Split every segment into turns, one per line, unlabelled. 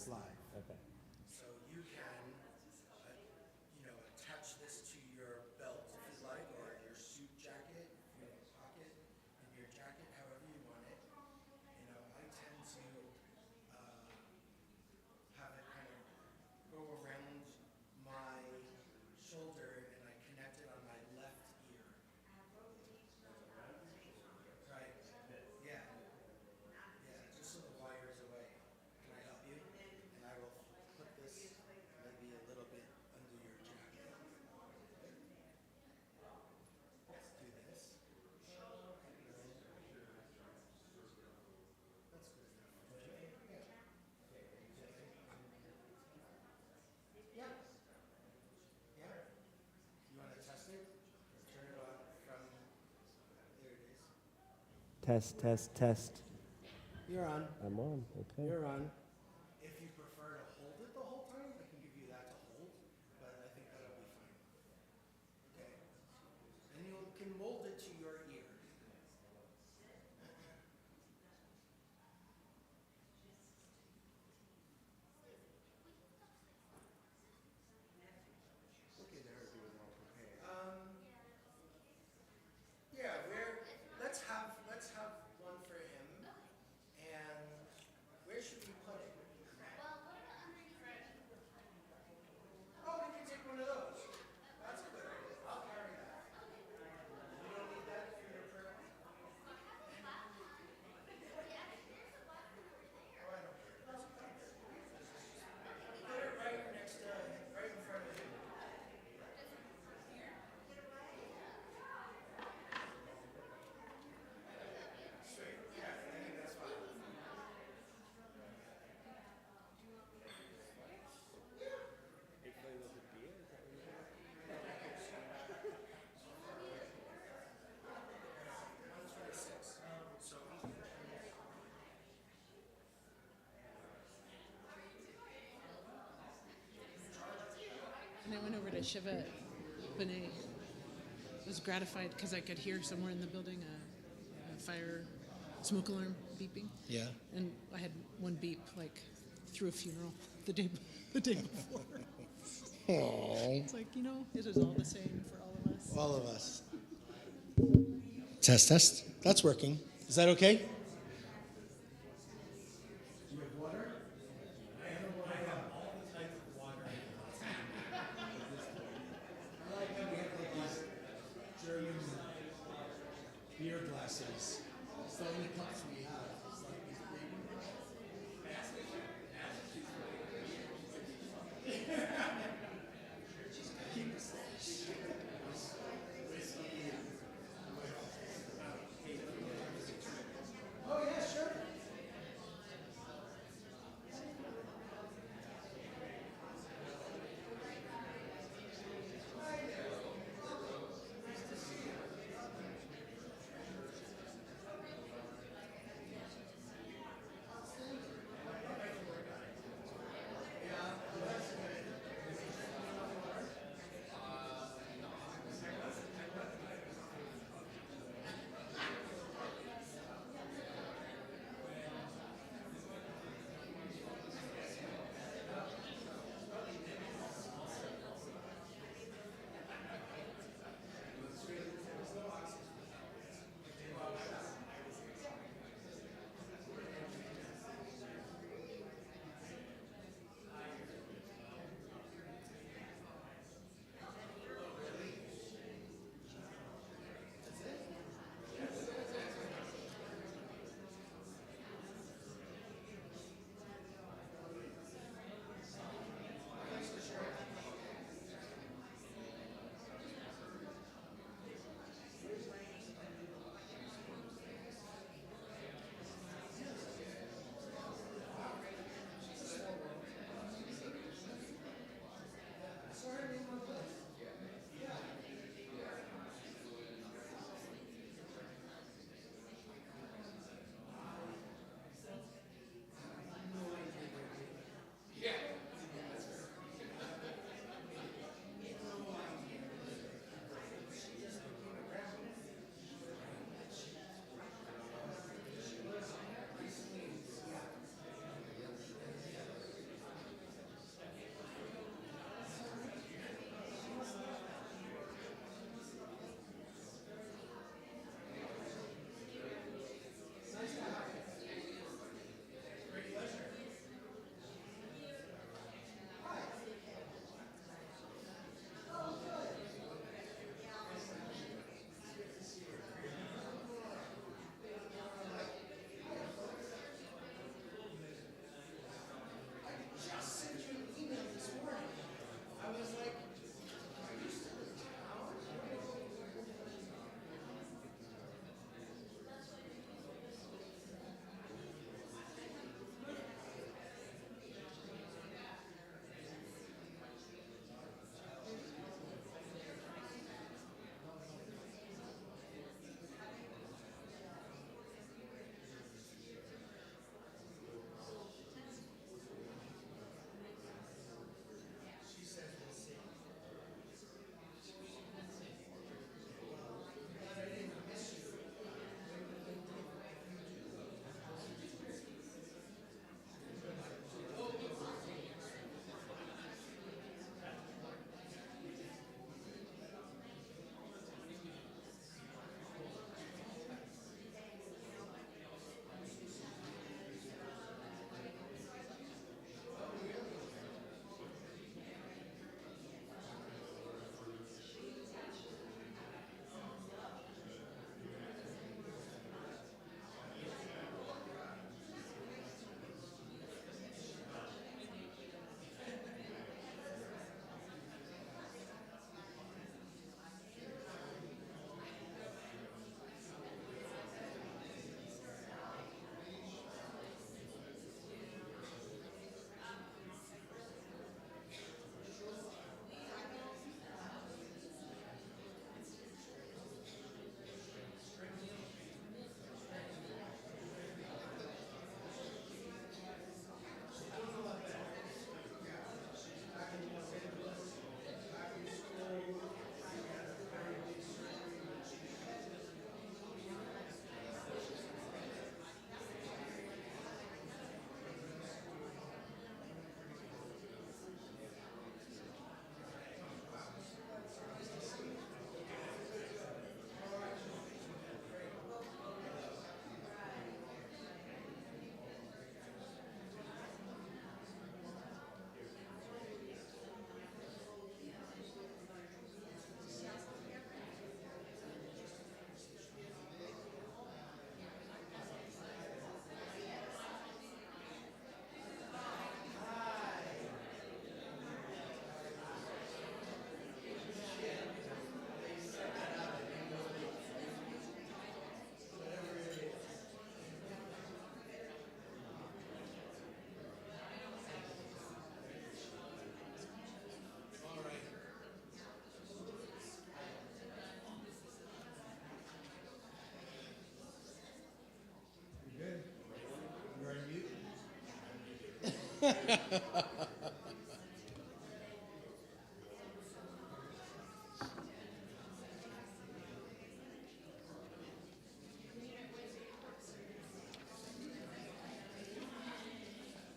it's live.
Okay.
So you can, attach this to your belt if you like, or your suit jacket, if you have a pocket in your jacket, however you want it. I tend to have it kind of go around my shoulder, and I connect it on my left ear. Right. Yeah. Yeah, just so the wire's away. Can I help you? And I will put this maybe a little bit under your jacket. Let's do this. That's good enough. Yeah. Yeah. You want to test it? Turn it on from, there it is.
Test, test, test.
You're on.
I'm on. Okay.
You're on. If you prefer to hold it the whole time, I can give you that to hold, but I think that'll be fine. Okay. And you can mold it to your ear. Okay, there we go. Yeah, let's have one for him. And where should we put it? Oh, we can take one of those. That's a good idea. I'll carry that. You don't need that for your prayer? Oh, I don't care. Put it right next to, right in front of him. Straight. Yeah, I think that's fine. So
And I went over to Shiva B'nai. I was gratified because I could hear somewhere in the building a fire smoke alarm beeping.
yeah.
And I had one beep like through a funeral the day before.
Aww.
It's like, it is all the same for all of us.
All of us. Test, test. That's working. Is that okay? Do you have water? I have all the types of water. I like how we have these German beer glasses. It's the only cups we have. It's like these big. Oh yeah, sure.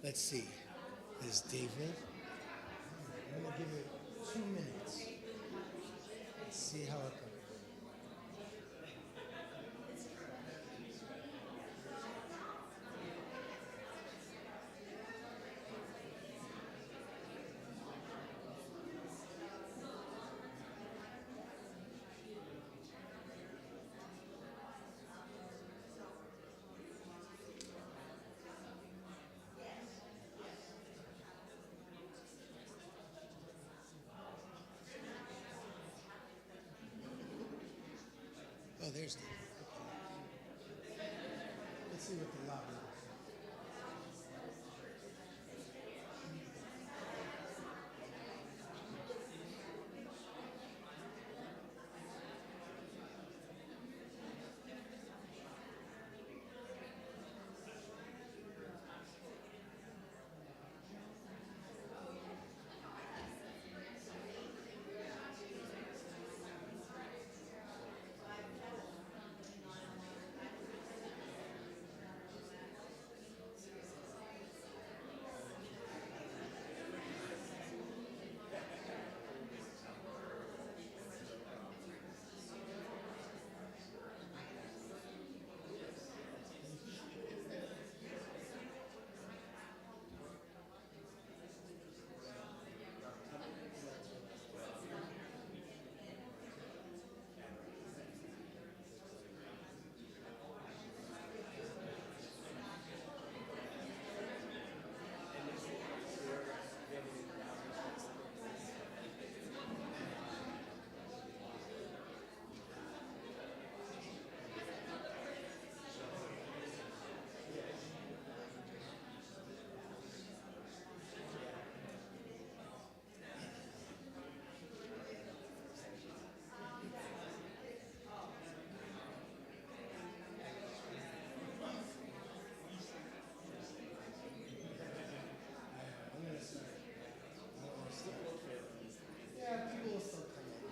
Let's see. There's David. I'm going to give you 2 minutes. Let's see how it goes. Oh, there's David. Okay. Let's see what the lobby is. Yeah, people will still come in.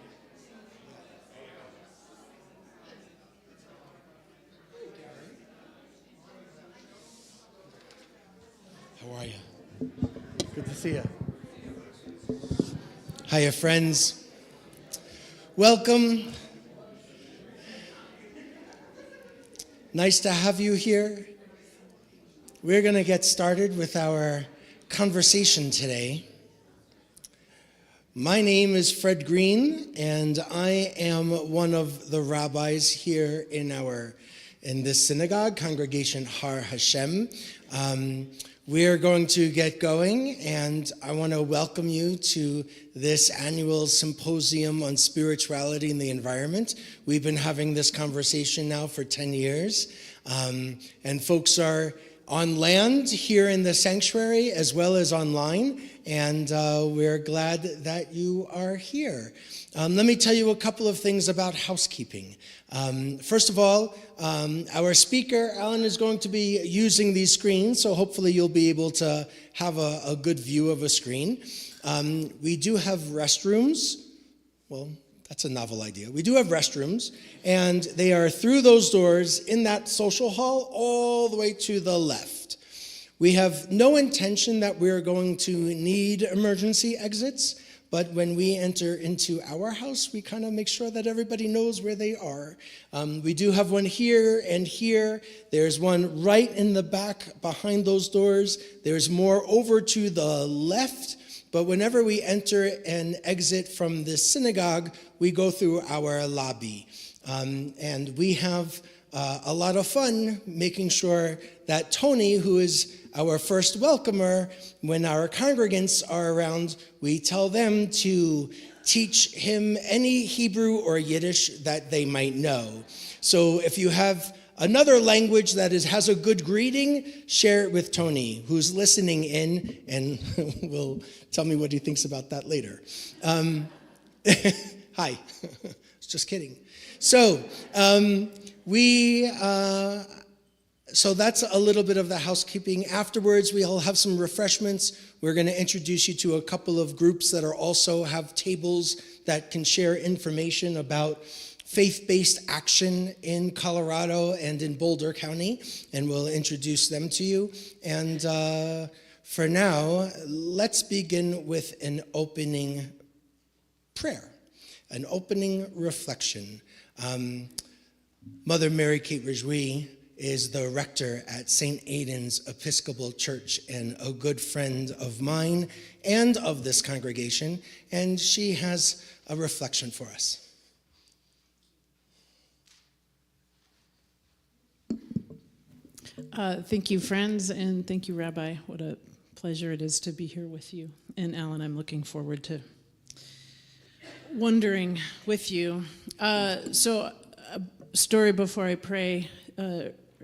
Hey, Gary. How are you? Good to see you. Hiya, friends. Welcome. Nice to have you here. We're going to get started with our conversation today. My name is Fred Green, and I am one of the rabbis here in this synagogue, Congregation Har HaShem. We're going to get going, and I want to welcome you to this annual Symposium on Spirituality and the Environment. We've been having this conversation now for 10 years, and folks are on land here in the sanctuary as well as online, and we're glad that you are here. Let me tell you a couple of things about housekeeping. First of all, our speaker, Alan, is going to be using these screens, so hopefully you'll be able to have a good view of a screen. We do have restrooms. Well, that's a novel idea. We do have restrooms, and they are through those doors in that social hall all the way to the left. We have no intention that we're going to need emergency exits, but when we enter into our house, we kind of make sure that everybody knows where they are. We do have one here and here. There's one right in the back behind those doors. There's more over to the left. But whenever we enter and exit from this synagogue, we go through our lobby. And we have a lot of fun making sure that Tony, who is our first welcomer, when our congregants are around, we tell them to teach him any Hebrew or Yiddish that they might know. So if you have another language that has a good greeting, share it with Tony, who's listening in, and will tell me what he thinks about that later. Hi. Just kidding. So we So that's a little bit of the housekeeping. Afterwards, we'll have some refreshments. We're going to introduce you to a couple of groups that are also have tables that can share information about faith-based action in Colorado and in Boulder County, and we'll introduce them to you. And for now, let's begin with an opening prayer, an opening reflection. Mother Mary Kate Rijui is the rector at St. Aidan's Episcopal Church and a good friend of mine and of this congregation, and she has a reflection for us.
Thank you, friends, and thank you, Rabbi. What a pleasure it is to be here with you. And Alan, I'm looking forward to wondering with you. So a story before I pray.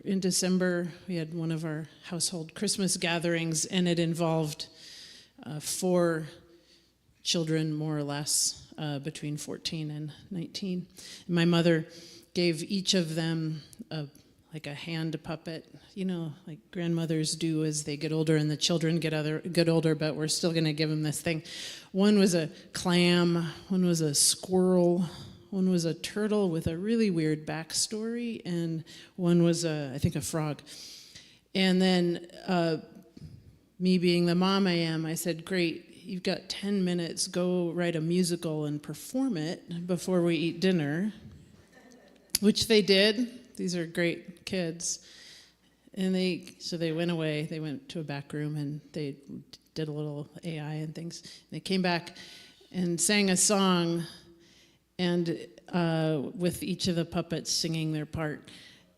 In December, we had one of our household Christmas gatherings, and it involved 4 children, more or less, between 14 and 19. And my mother gave each of them like a hand puppet, like grandmothers do as they get older and the children get older, but we're still going to give them this thing. One was a clam, one was a squirrel, one was a turtle with a really weird backstory, and one was, I think, a frog. And then me being the mom I am, I said, great, you've got 10 minutes, go write a musical and perform it before we eat dinner, which they did. These are great kids. And they went away. They went to a back room and they did a little AI and things. They came back and sang a song, and with each of the puppets singing their part.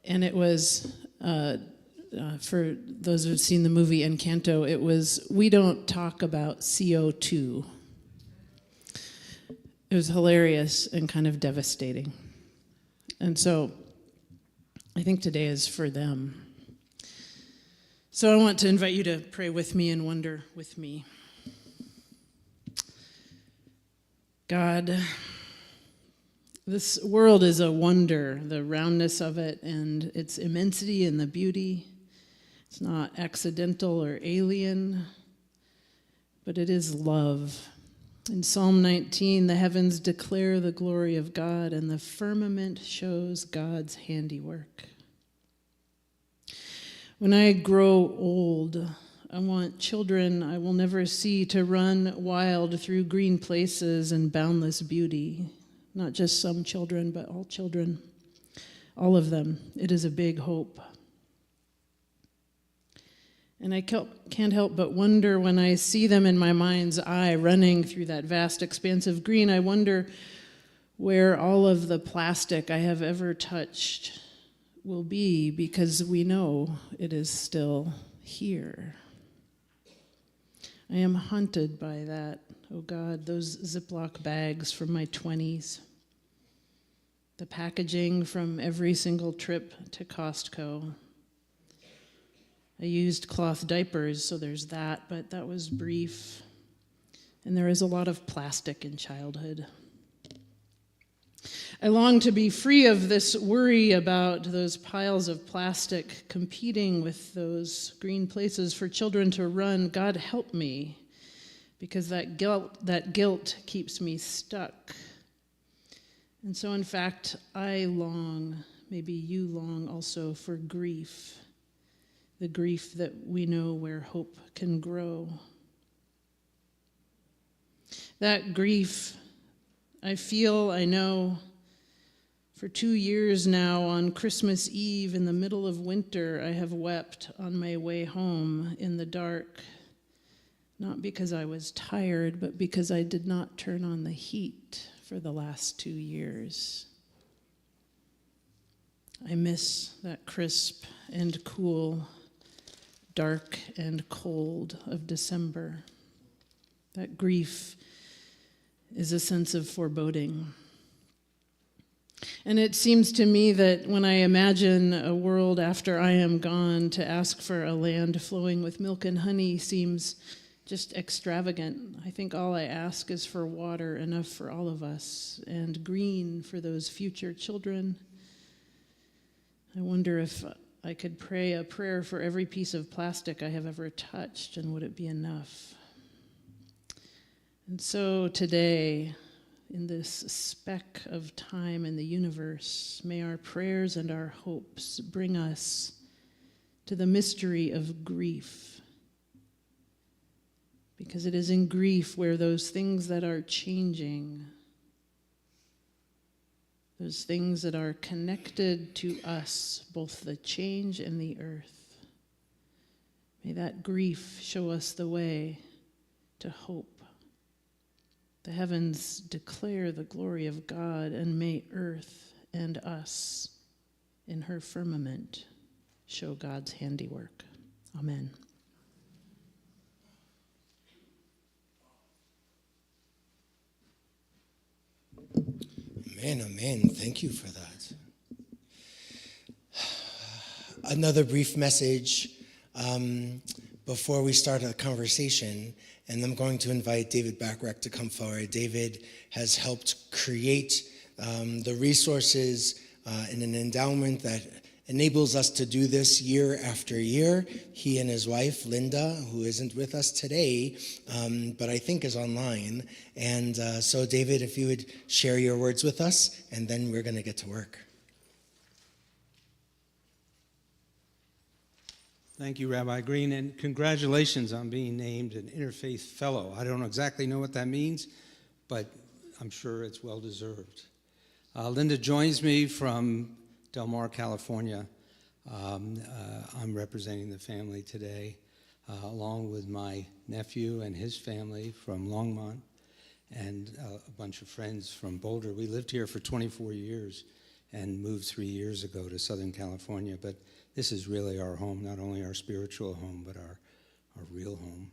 And it was, for those who've seen the movie Encanto, it was, "We Don't Talk About CO2." It was hilarious and kind of devastating. And so I think today is for them. So I want to invite you to pray with me and wonder with me. God, this world is a wonder, the roundness of it and its immensity and the beauty. It's not accidental or alien, but it is love. In Psalm 19, the heavens declare the glory of God, and the firmament shows God's handiwork. When I grow old, I want children I will never see to run wild through green places and boundless beauty. Not just some children, but all children. All of them. It is a big hope. And I can't help but wonder when I see them in my mind's eye running through that vast expanse of green, I wonder where all of the plastic I have ever touched will be, because we know it is still here. I am haunted by that, oh God, those Ziploc bags from my 20s, the packaging from every single trip to Costco. I used cloth diapers, so there's that, but that was brief. And there is a lot of plastic in childhood. I long to be free of this worry about those piles of plastic competing with those green places for children to run. God help me, because that guilt keeps me stuck. And so, in fact, I long, maybe you long also, for grief. The grief that we know where hope can grow. That grief, I feel, I know, for 2 years now, on Christmas Eve in the middle of winter, I have wept on my way home in the dark, not because I was tired, but because I did not turn on the heat for the last 2 years. I miss that crisp and cool, dark and cold of December. That grief is a sense of foreboding. And it seems to me that when I imagine a world after I am gone, to ask for a land flowing with milk and honey seems just extravagant. I think all I ask is for water, enough for all of us, and green for those future children. I wonder if I could pray a prayer for every piece of plastic I have ever touched, and would it be enough? And so today, in this speck of time in the universe, may our prayers and our hopes bring us to the mystery of grief. Because it is in grief where those things that are changing, those things that are connected to us, both the change and the earth, may that grief show us the way to hope. The heavens declare the glory of God, and may earth and us in her firmament show God's handiwork. Amen.
Amen, amen. Thank you for that. Another brief message before we start a conversation, and I'm going to invite David Backrack to come forward. David has helped create the resources in an endowment that enables us to do this year after year. He and his wife, Linda, who isn't with us today, but I think is online. And so, David, if you would share your words with us, and then we're going to get to work.
Thank you, Rabbi Green, and congratulations on being named an Interfaith Fellow. I don't exactly know what that means, but I'm sure it's well-deserved. Linda joins me from Del Mar, California. I'm representing the family today, along with my nephew and his family from Longmont, and a bunch of friends from Boulder. We lived here for 24 years and moved 3 years ago to Southern California, but this is really our home, not only our spiritual home, but our real home.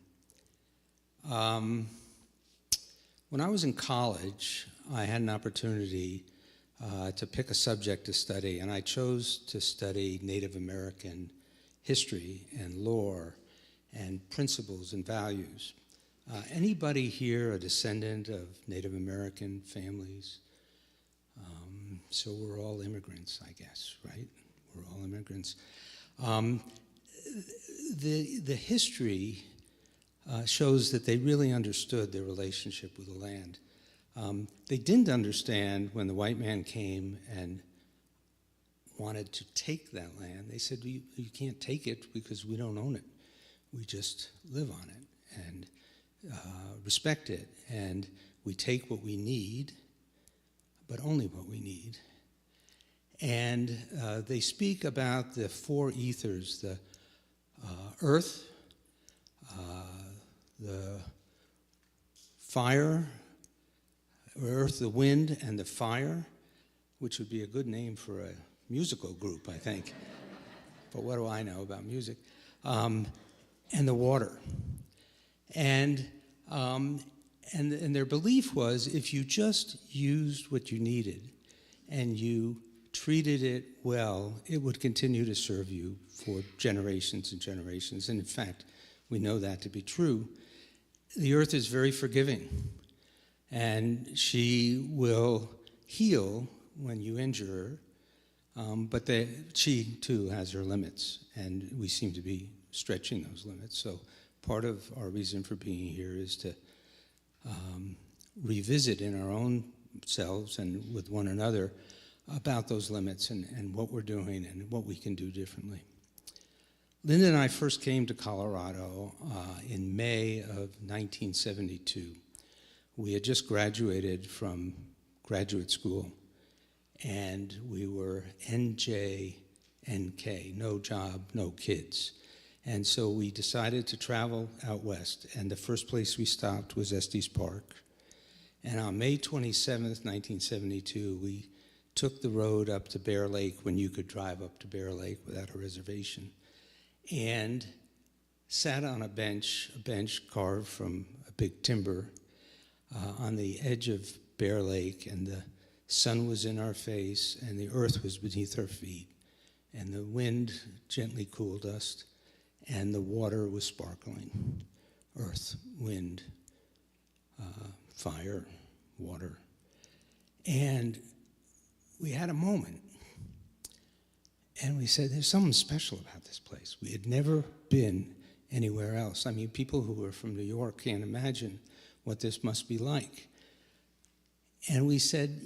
When I was in college, I had an opportunity to pick a subject to study, and I chose to study Native American history and lore and principles and values. Anybody here a descendant of Native American families? So we're all immigrants, I guess, right? We're all immigrants. The history shows that they really understood their relationship with the land. They didn't understand when the white man came and wanted to take that land. They said, you can't take it because we don't own it. We just live on it and respect it. And we take what we need, but only what we need. And they speak about the four ethers, the earth, the fire, earth, the wind, and the fire, which would be a good name for a musical group, I think. But what do I know about music? And the water. And their belief was if you just used what you needed and you treated it well, it would continue to serve you for generations and generations. And in fact, we know that to be true. The earth is very forgiving, and she will heal when you injure her, but she too has her limits, and we seem to be stretching those limits. So part of our reason for being here is to revisit in our own selves and with one another about those limits and what we're doing and what we can do differently. Linda and I first came to Colorado in May of 1972. We had just graduated from graduate school, and we were NJNK, no job, no kids. And so we decided to travel out west, and the first place we stopped was Estes Park. And on May 27th, 1972, we took the road up to Bear Lake when you could drive up to Bear Lake without a reservation, and sat on a bench carved from a big timber on the edge of Bear Lake, and the sun was in our face, and the earth was beneath our feet, and the wind gently cooled us, and the water was sparkling. Earth, wind, fire, water. And we had a moment. And we said, there's something special about this place. We had never been anywhere else. I mean, people who are from New York can't imagine what this must be like. And we said,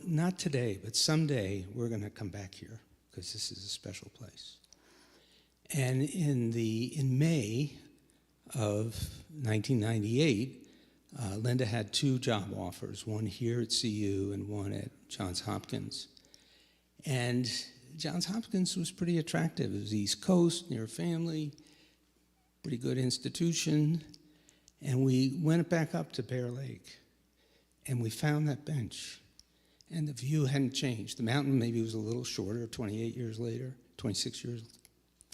not today, but someday we're going to come back here because this is a special place. And in May of 1998, Linda had 2 job offers, one here at CU and one at Johns Hopkins. And Johns Hopkins was pretty attractive. It was East Coast, near family, pretty good institution. And we went back up to Bear Lake, and we found that bench. And the view hadn't changed. The mountain maybe was a little shorter, 26 years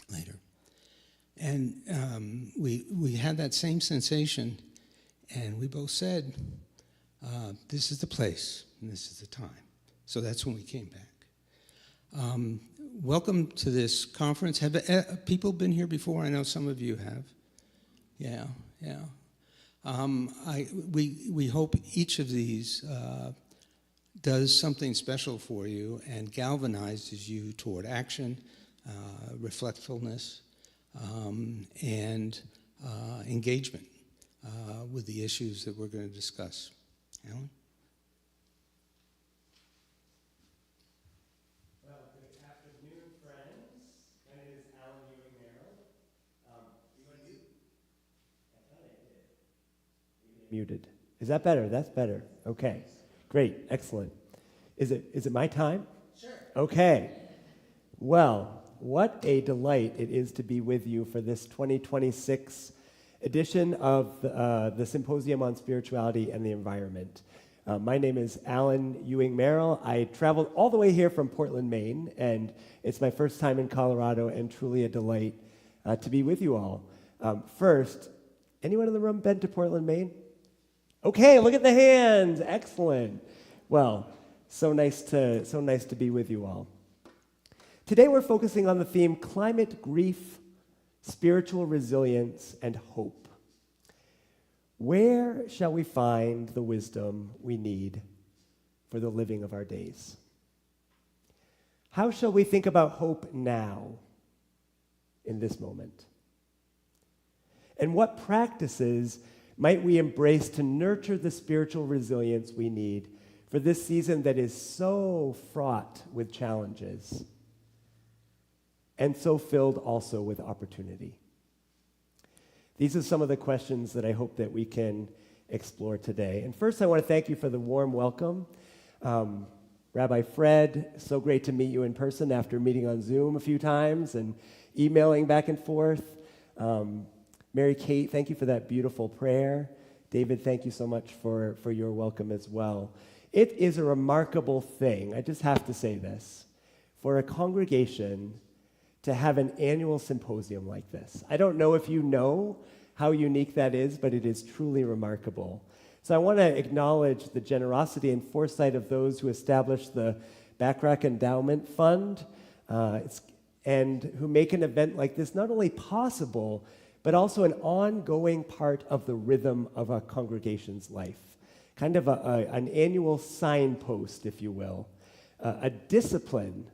later. And we had that same sensation, and we both said, this is the place, and this is the time. So that's when we came back. Welcome to this conference. Have people been here before? I know some of you have. Yeah. We hope each of these does something special for you and galvanizes you toward action, reflectfulness, and engagement with the issues that we're going to discuss. Alan?
Well, good afternoon, friends. My name is Alan Ewing-Merrill. You want to mute? I thought I did. Muted. Is that better? That's better. Okay. Great. Excellent. Is it my time?
Sure.
Okay. Well, what a delight it is to be with you for this 2026 edition of the Symposium on Spirituality and the Environment. My name is Alan Ewing-Merrill. I traveled all the way here from Portland, Maine, and it's my first time in Colorado and truly a delight to be with you all. First, anyone in the room been to Portland, Maine? Okay, look at the hands. Excellent. Well, so nice to be with you all. Today we're focusing on the theme climate grief, spiritual resilience, and hope. Where shall we find the wisdom we need for the living of our days? How shall we think about hope now, in this moment? And what practices might we embrace to nurture the spiritual resilience we need for this season that is so fraught with challenges and so filled also with opportunity? These are some of the questions that I hope that we can explore today. And first, I want to thank you for the warm welcome. Rabbi Fred, so great to meet you in person after meeting on Zoom a few times and emailing back and forth. Mary Kate, thank you for that beautiful prayer. David, thank you so much for your welcome as well. It is a remarkable thing, I just have to say this, for a congregation to have an annual symposium like this. I don't know if you know how unique that is, but it is truly remarkable. So I want to acknowledge the generosity and foresight of those who established the Backrack Endowment Fund and who make an event like this not only possible, but also an ongoing part of the rhythm of a congregation's life. Kind of an annual signpost, if you will, a discipline,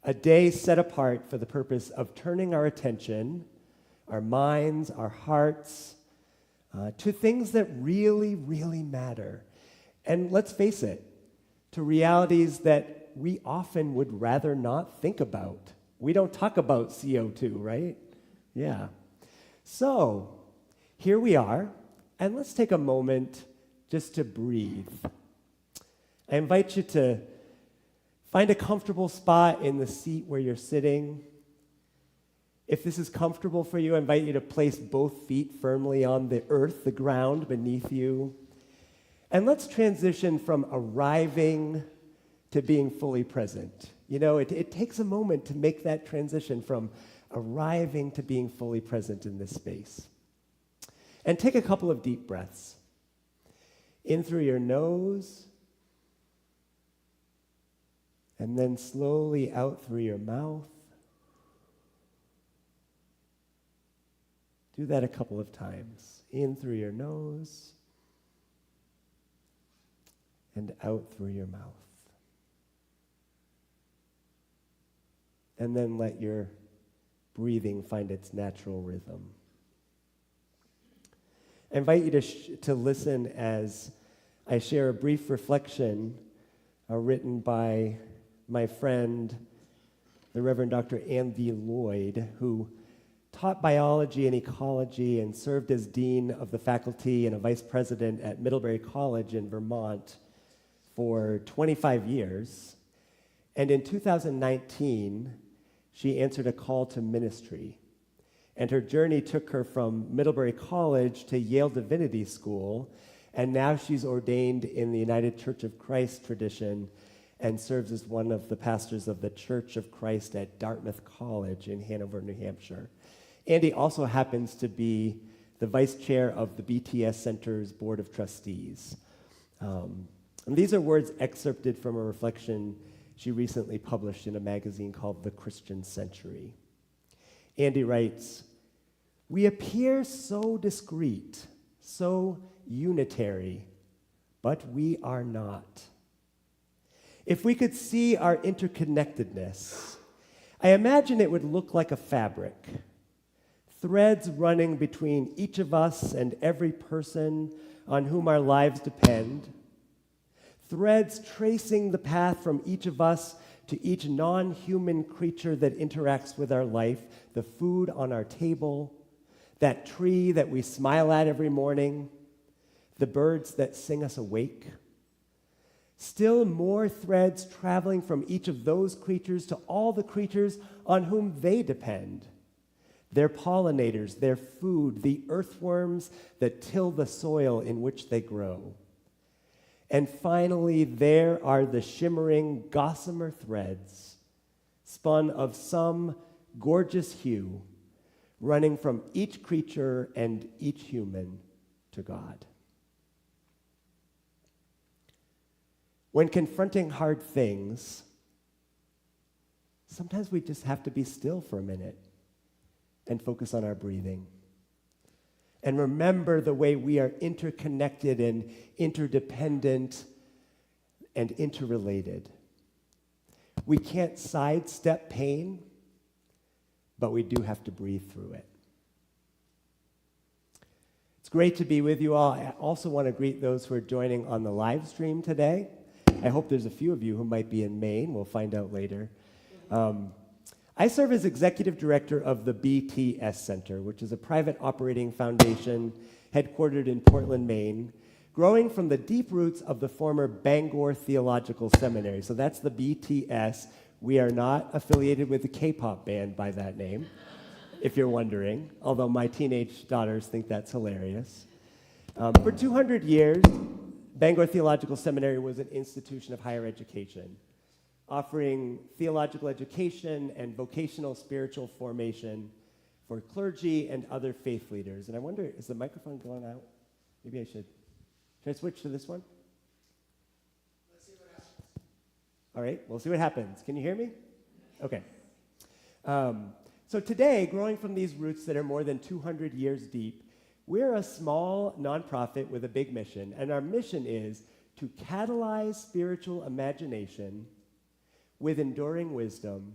a day set apart for the purpose of turning our attention, our minds, our hearts, to things that really, really matter. And let's face it, to realities that we often would rather not think about. We don't talk about CO2, right? Yeah. So, here we are, and let's take a moment just to breathe. I invite you to find a comfortable spot in the seat where you're sitting. If this is comfortable for you, I invite you to place both feet firmly on the earth, the ground beneath you. And let's transition from arriving to being fully present. You know, it takes a moment to make that transition from arriving to being fully present in this space. And take a couple of deep breaths. In through your nose, and then slowly out through your mouth. Do that a couple of times. In through your nose, and out through your mouth. and then let your breathing find its natural rhythm. I invite you to listen as I share a brief reflection written by my friend, the Reverend Dr. Andy Lloyd, who taught biology and ecology and served as dean of the faculty and a vice president at Middlebury College in Vermont for 25 years. And in 2019, she answered a call to ministry. And her journey took her from Middlebury College to Yale Divinity School, and now she's ordained in the United Church of Christ tradition and serves as one of the pastors of the Church of Christ at Dartmouth College in Hanover, New Hampshire. Andy also happens to be the vice chair of the BTS Center's Board of Trustees. And these are words excerpted from a reflection she recently published in a magazine called The Christian Century. Andy writes, "We appear so discreet, so unitary, but we are not. If we could see our interconnectedness, I imagine it would look like a fabric, threads running between each of us and every person on whom our lives depend, threads tracing the path from each of us to each non-human creature that interacts with our life, the food on our table, that tree that we smile at every morning, the birds that sing us awake. Still more threads traveling from each of those creatures to all the creatures on whom they depend. Their pollinators, their food, the earthworms that till the soil in which they grow. And finally, there are the shimmering gossamer threads, spun of some gorgeous hue, running from each creature and each human to God." When confronting hard things, sometimes we just have to be still for a minute and focus on our breathing. And remember the way we are interconnected and interdependent and interrelated. We can't sidestep pain, but we do have to breathe through it. It's great to be with you all. I also want to greet those who are joining on the live stream today. I hope there's a few of you who might be in Maine. We'll find out later. I serve as executive director of the BTS Center, which is a private operating foundation headquartered in Portland, Maine, growing from the deep roots of the former Bangor Theological Seminary. So that's the BTS. We are not affiliated with the K-pop band by that name, if you're wondering, although my teenage daughters think that's hilarious. For 200 years, Bangor Theological Seminary was an institution of higher education, offering theological education and vocational spiritual formation for clergy and other faith leaders. And I wonder, is the microphone going out? Maybe I should. Should I switch to this one?
Let's see what happens.
All right, we'll see what happens. Can you hear me? Okay. So today, growing from these roots that are more than 200 years deep, we're a small nonprofit with a big mission, and our mission is to catalyze spiritual imagination with enduring wisdom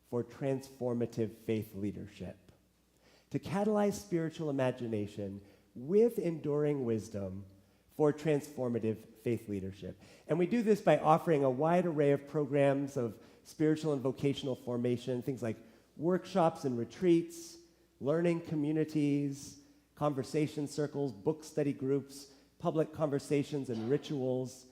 for transformative faith leadership. To catalyze spiritual imagination with enduring wisdom for transformative faith leadership. And we do this by offering a wide array of programs of spiritual and vocational formation, things like workshops and retreats, learning communities, conversation circles, book study groups, public conversations and rituals,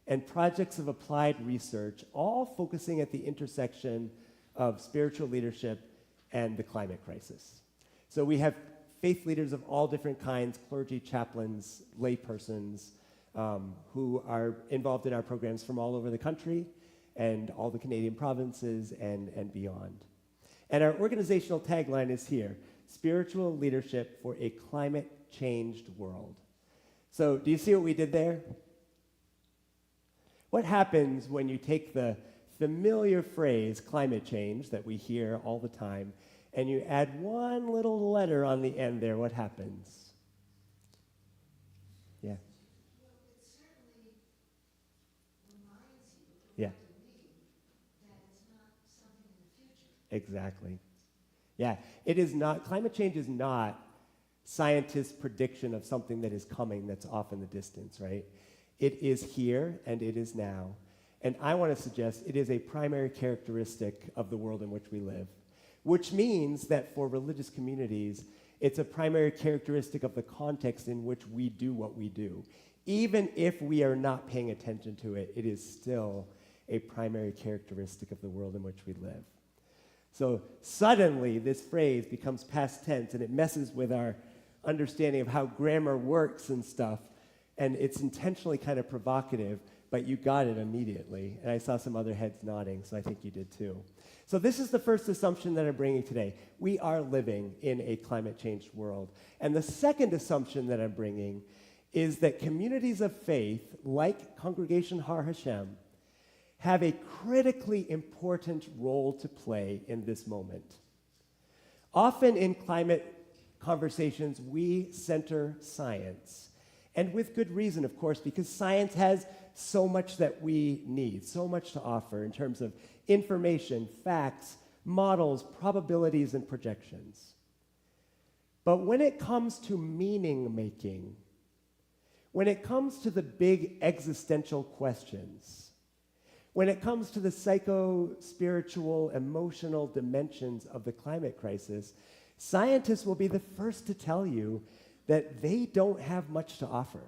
and projects of applied research, all focusing at the intersection of spiritual leadership and the climate crisis. So we have faith leaders of all different kinds, clergy, chaplains, laypersons, who are involved in our programs from all over the country and all the Canadian provinces and beyond. And our organizational tagline is here: spiritual leadership for a climate-changed world. So do you see what we did there? What happens when you take the familiar phrase climate change that we hear all the time and you add one little letter on the end there? What happens? Yeah.
Well, it certainly reminds you,
Yeah.
to me, that it's not something in the future.
Exactly. Yeah, it is not, climate change is not scientists' prediction of something that is coming that's off in the distance, right? It is here and it is now. And I want to suggest it is a primary characteristic of the world in which we live, which means that for religious communities, it's a primary characteristic of the context in which we do what we do. Even if we are not paying attention to it, it is still a primary characteristic of the world in which we live. So suddenly, this phrase becomes past tense, and it messes with our understanding of how grammar works and stuff, and it's intentionally kind of provocative, but you got it immediately, and I saw some other heads nodding, so I think you did too. So this is the first assumption that I'm bringing today. We are living in a climate-changed world. And the second assumption that I'm bringing is that communities of faith, like Congregation Har HaShem, have a critically important role to play in this moment. Often in climate conversations, we center science. And with good reason, of course, because science has so much that we need, so much to offer in terms of information, facts, models, probabilities, and projections. But when it comes to meaning making, when it comes to the big existential questions, when it comes to the psycho-spiritual, emotional dimensions of the climate crisis, scientists will be the first to tell you that they don't have much to offer.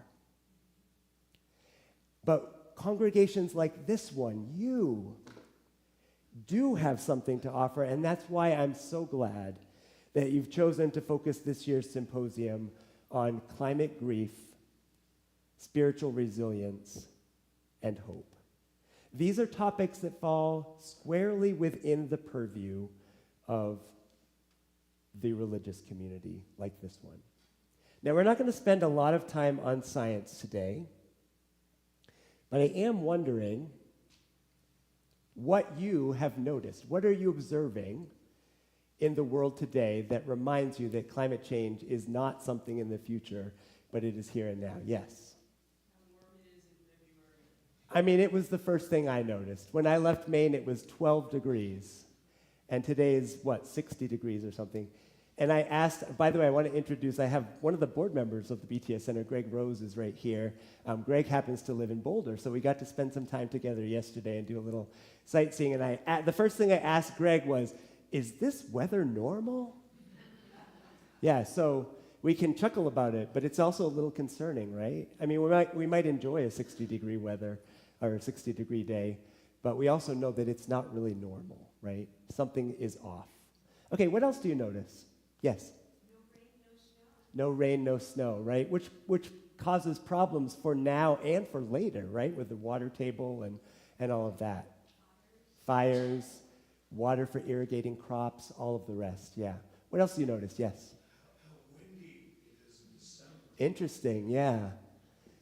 But congregations like this one, you do have something to offer, and that's why I'm so glad that you've chosen to focus this year's symposium on climate grief, spiritual resilience, and hope. These are topics that fall squarely within the purview of the religious community like this one. Now, we're not going to spend a lot of time on science today, but I am wondering what you have noticed. What are you observing in the world today that reminds you that climate change is not something in the future, but it is here and now? Yes. I mean, it was the first thing I noticed. When I left Maine, it was 12 degrees. And today is, 60 degrees or something. And I asked, by the way, I want to introduce, I have one of the board members of the BTS Center, Greg Rose, is right here. Greg happens to live in Boulder, so we got to spend some time together yesterday and do a little sightseeing. And the first thing I asked Greg was, is this weather normal? Yeah, so we can chuckle about it, but it's also a little concerning, right? I mean, we might enjoy a 60-degree weather or a 60-degree day, but we also know that it's not really normal, right? Something is off. Okay, what else do you notice? Yes? No rain, no snow, right? Which causes problems for now and for later, right? With the water table and all of that. Fires, water for irrigating crops, all of the rest, yeah. What else do you notice? Yes?
How windy it is in December.
Interesting, yeah.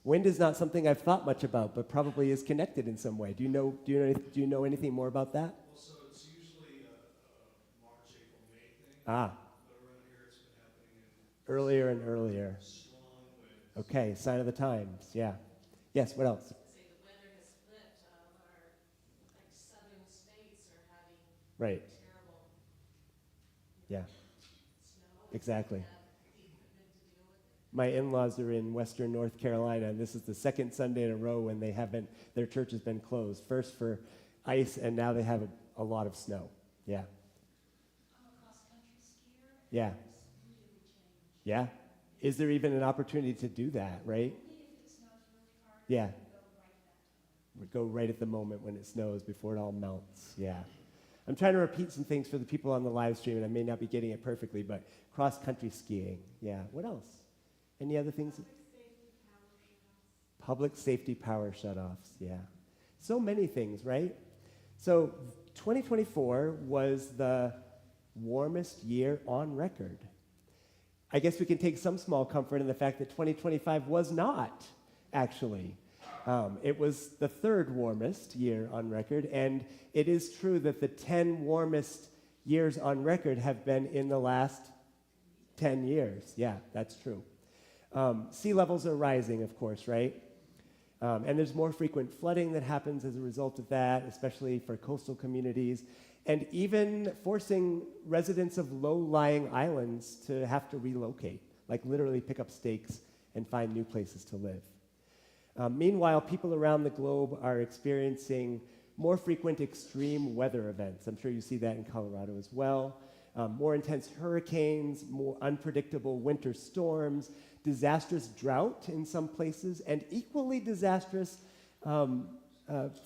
Wind is not something I've thought much about, but probably is connected in some way. Do you know anything more about that?
Well, so it's usually a March, April, May thing.
Ah,
But around here it's been happening in
earlier and earlier.
strong winds.
Okay, sign of the times, yeah. Yes, what else?
Say the weather has flipped. Our southern states are having
Right,
terrible
yeah,
snow.
exactly.
Have the equipment to deal with it.
My in-laws are in western North Carolina, and this is the second Sunday in a row when their church has been closed. First for ice, and now they have a lot of snow. Yeah.
I'm a cross-country skier.
Yeah.
It's really changed.
Yeah. Is there even an opportunity to do that, right?
Only if it snows really hard.
Yeah.
We go right at that time.
We go right at the moment when it snows before it all melts. Yeah. I'm trying to repeat some things for the people on the live stream, and I may not be getting it perfectly, but cross-country skiing. Yeah. What else? Any other things? Public safety power shutoffs, yeah. So many things, right? So 2024 was the warmest year on record. I guess we can take some small comfort in the fact that 2025 was not, actually. It was the third warmest year on record, and it is true that the 10 warmest years on record have been in the last 10 years. Yeah, that's true. Sea levels are rising, of course, right? And there's more frequent flooding that happens as a result of that, especially for coastal communities, and even forcing residents of low-lying islands to have to relocate, like literally pick up stakes and find new places to live. Meanwhile, people around the globe are experiencing more frequent extreme weather events. I'm sure you see that in Colorado as well. More intense hurricanes, more unpredictable winter storms, disastrous drought in some places, and equally disastrous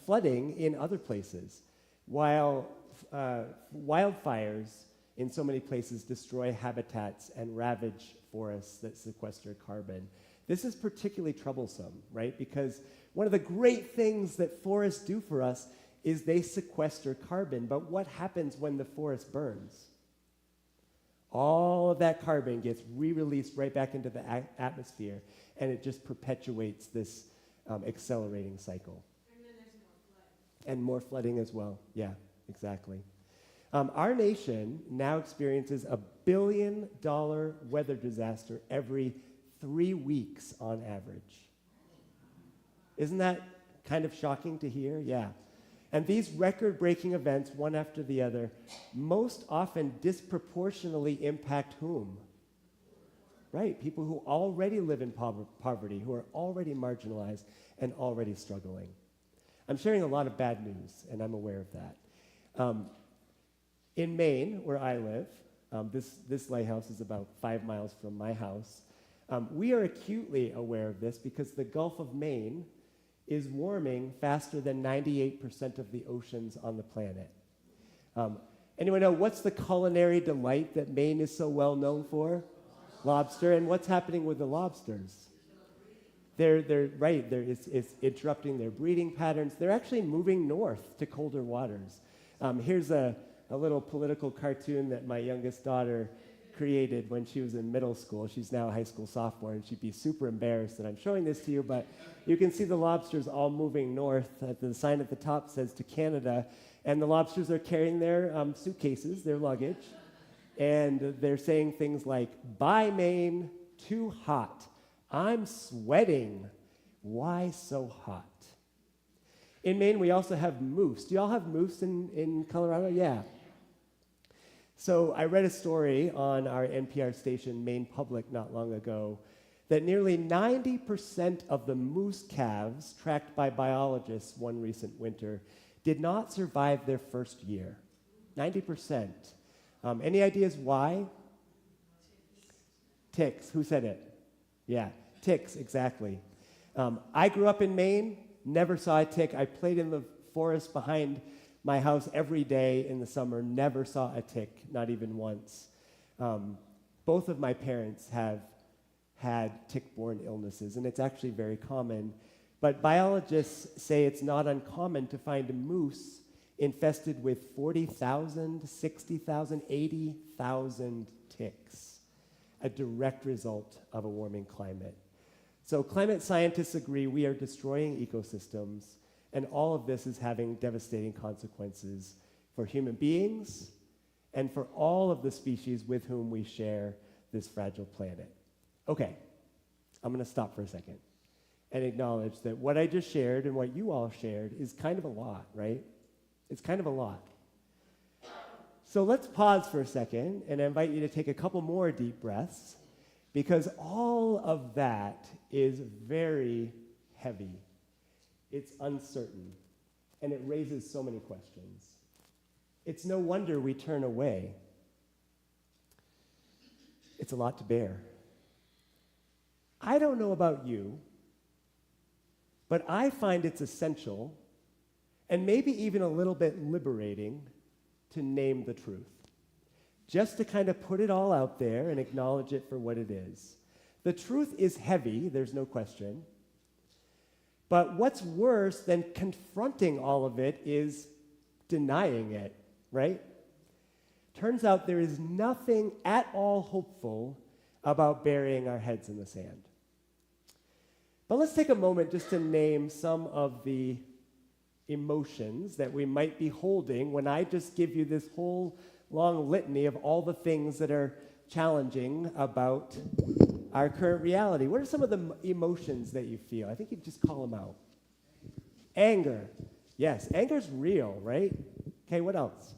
flooding in other places, while wildfires in so many places destroy habitats and ravage forests that sequester carbon. This is particularly troublesome, right? Because one of the great things that forests do for us is they sequester carbon, but what happens when the forest burns? All of that carbon gets re-released right back into the atmosphere, and it just perpetuates this accelerating cycle.
And then there's more flooding.
And more flooding as well. Yeah, exactly. Our nation now experiences $1 billion weather disaster every 3 weeks on average. Isn't that kind of shocking to hear? Yeah. And these record-breaking events, one after the other, most often disproportionately impact whom? Right, people who already live in poverty, who are already marginalized and already struggling. I'm sharing a lot of bad news, and I'm aware of that. In Maine, where I live, this lighthouse is about 5 miles from my house. We are acutely aware of this because the Gulf of Maine is warming faster than 98% of the oceans on the planet. Anyone know what's the culinary delight that Maine is so well known for? Lobster. And what's happening with the lobsters? It's interrupting their breeding patterns. They're actually moving north to colder waters. Here's a little political cartoon that my youngest daughter created when she was in middle school. She's now a high school sophomore, and she'd be super embarrassed that I'm showing this to you, but you can see the lobsters all moving north. The sign at the top says to Canada, and the lobsters are carrying their suitcases, their luggage, and they're saying things like, "Bye, Maine, too hot. I'm sweating. Why so hot?" In Maine, we also have moose. Do y'all have moose in Colorado? Yeah. So I read a story on our NPR station, Maine Public, not long ago, that nearly 90% of the moose calves tracked by biologists one recent winter did not survive their first year. 90%. Any ideas why? Ticks. Who said it? Yeah, ticks, exactly. I grew up in Maine, never saw a tick. I played in the forest behind my house every day in the summer, never saw a tick, not even once. Both of my parents have had tick-borne illnesses, and it's actually very common. But biologists say it's not uncommon to find a moose infested with 40,000, 60,000, 80,000 ticks, a direct result of a warming climate. So climate scientists agree we are destroying ecosystems, and all of this is having devastating consequences for human beings and for all of the species with whom we share this fragile planet. Okay, I'm going to stop for a second and acknowledge that what I just shared and what you all shared is kind of a lot, right? It's kind of a lot. So let's pause for a second and I invite you to take a couple more deep breaths, because all of that is very heavy. It's uncertain, and it raises so many questions. It's no wonder we turn away. It's a lot to bear. I don't know about you, but I find it's essential, and maybe even a little bit liberating, to name the truth. Just to kind of put it all out there and acknowledge it for what it is. The truth is heavy, there's no question. But what's worse than confronting all of it is denying it, right? Turns out there is nothing at all hopeful about burying our heads in the sand. But let's take a moment just to name some of the emotions that we might be holding when I just give you this whole long litany of all the things that are challenging about our current reality. What are some of the emotions that you feel? I think you just call them out. Anger. Yes, anger's real, right? Okay, what else?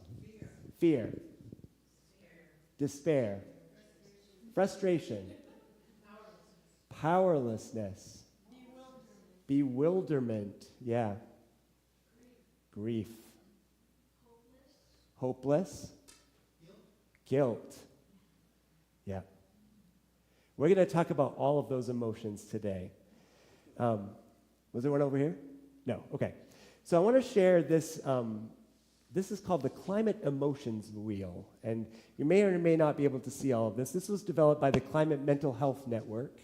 Fear. Despair. Frustration. Powerlessness. Bewilderment. Yeah. Grief. Hopeless. Guilt. Yeah. We're going to talk about all of those emotions today. Was there one over here? No. Okay. So I want to share this. This is called the Climate Emotions Wheel, and you may or may not be able to see all of this. This was developed by the Climate Mental Health Network,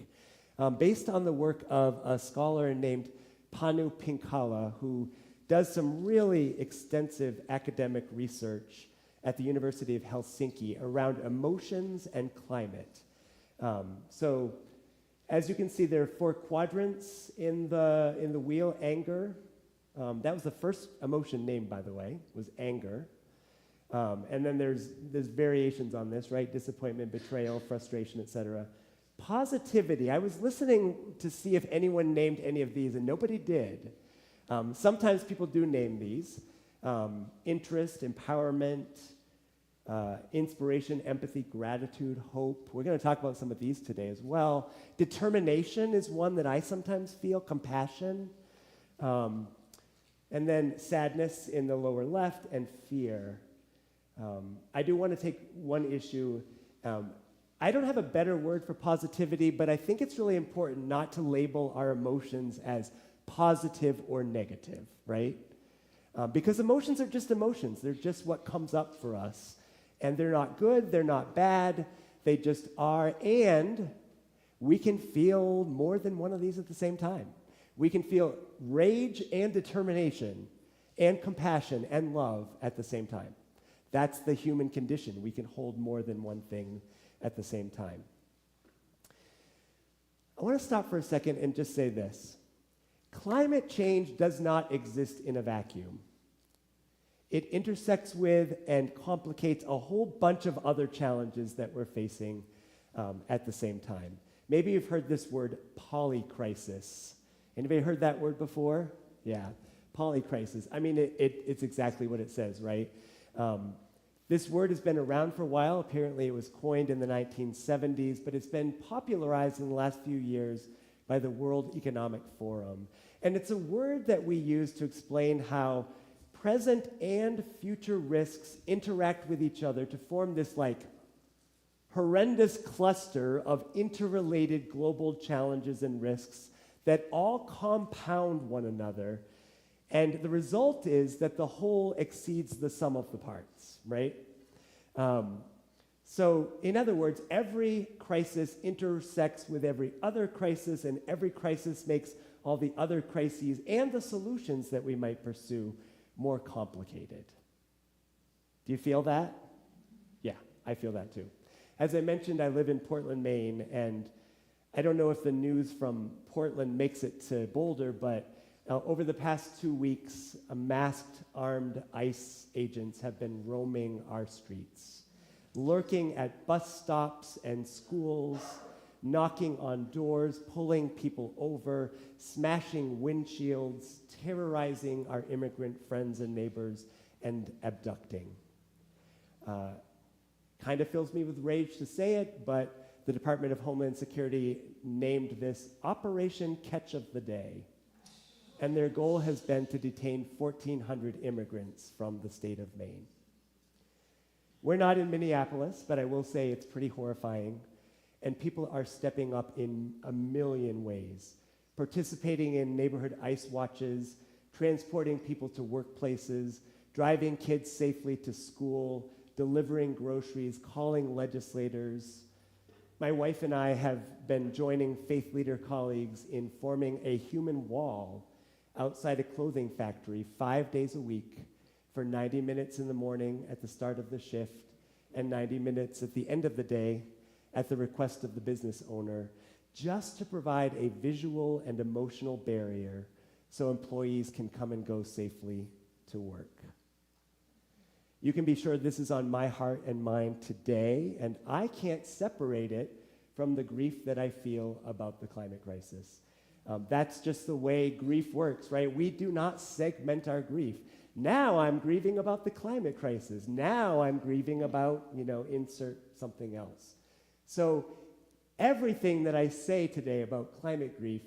based on the work of a scholar named Panu Pinkala, who does some really extensive academic research at the University of Helsinki around emotions and climate. So, as you can see, there are 4 quadrants in the wheel. Anger. That was the first emotion named, by the way, was anger. And then there's variations on this, right? Disappointment, betrayal, frustration, etc. Positivity. I was listening to see if anyone named any of these, and nobody did. Sometimes people do name these. Interest, empowerment, inspiration, empathy, gratitude, hope. We're going to talk about some of these today as well. Determination is one that I sometimes feel. Compassion. And then sadness in the lower left, and fear. I do want to take one issue. I don't have a better word for positivity, but I think it's really important not to label our emotions as positive or negative, right? Because emotions are just emotions. They're just what comes up for us. And they're not good, they're not bad, they just are. And we can feel more than one of these at the same time. We can feel rage and determination and compassion and love at the same time. That's the human condition. We can hold more than one thing at the same time. I want to stop for a second and just say this. Climate change does not exist in a vacuum. It intersects with and complicates a whole bunch of other challenges that we're facing at the same time. Maybe you've heard this word, polycrisis. Anybody heard that word before? Yeah, polycrisis. I mean, it's exactly what it says, right? This word has been around for a while. Apparently, it was coined in the 1970s, but it's been popularized in the last few years by the World Economic Forum. And it's a word that we use to explain how present and future risks interact with each other to form this, like, horrendous cluster of interrelated global challenges and risks that all compound one another, and the result is that the whole exceeds the sum of the parts, right? So, in other words, every crisis intersects with every other crisis, and every crisis makes all the other crises and the solutions that we might pursue more complicated. Do you feel that? Yeah, I feel that too. As I mentioned, I live in Portland, Maine, and I don't know if the news from Portland makes it to Boulder, but over the past 2 weeks, masked, armed ICE agents have been roaming our streets, lurking at bus stops and schools, knocking on doors, pulling people over, smashing windshields, terrorizing our immigrant friends and neighbors, and abducting. Kind of fills me with rage to say it, but the Department of Homeland Security named this Operation Catch of the Day. And their goal has been to detain 1,400 immigrants from the state of Maine. We're not in Minneapolis, but I will say it's pretty horrifying. And people are stepping up in a million ways, participating in neighborhood ICE watches, transporting people to workplaces, driving kids safely to school, delivering groceries, calling legislators. My wife and I have been joining faith leader colleagues in forming a human wall outside a clothing factory 5 days a week for 90 minutes in the morning at the start of the shift and 90 minutes at the end of the day at the request of the business owner, just to provide a visual and emotional barrier so employees can come and go safely to work. You can be sure this is on my heart and mind today, and I can't separate it from the grief that I feel about the climate crisis. That's just the way grief works, right? We do not segment our grief. Now I'm grieving about the climate crisis. Now I'm grieving about, insert something else. So everything that I say today about climate grief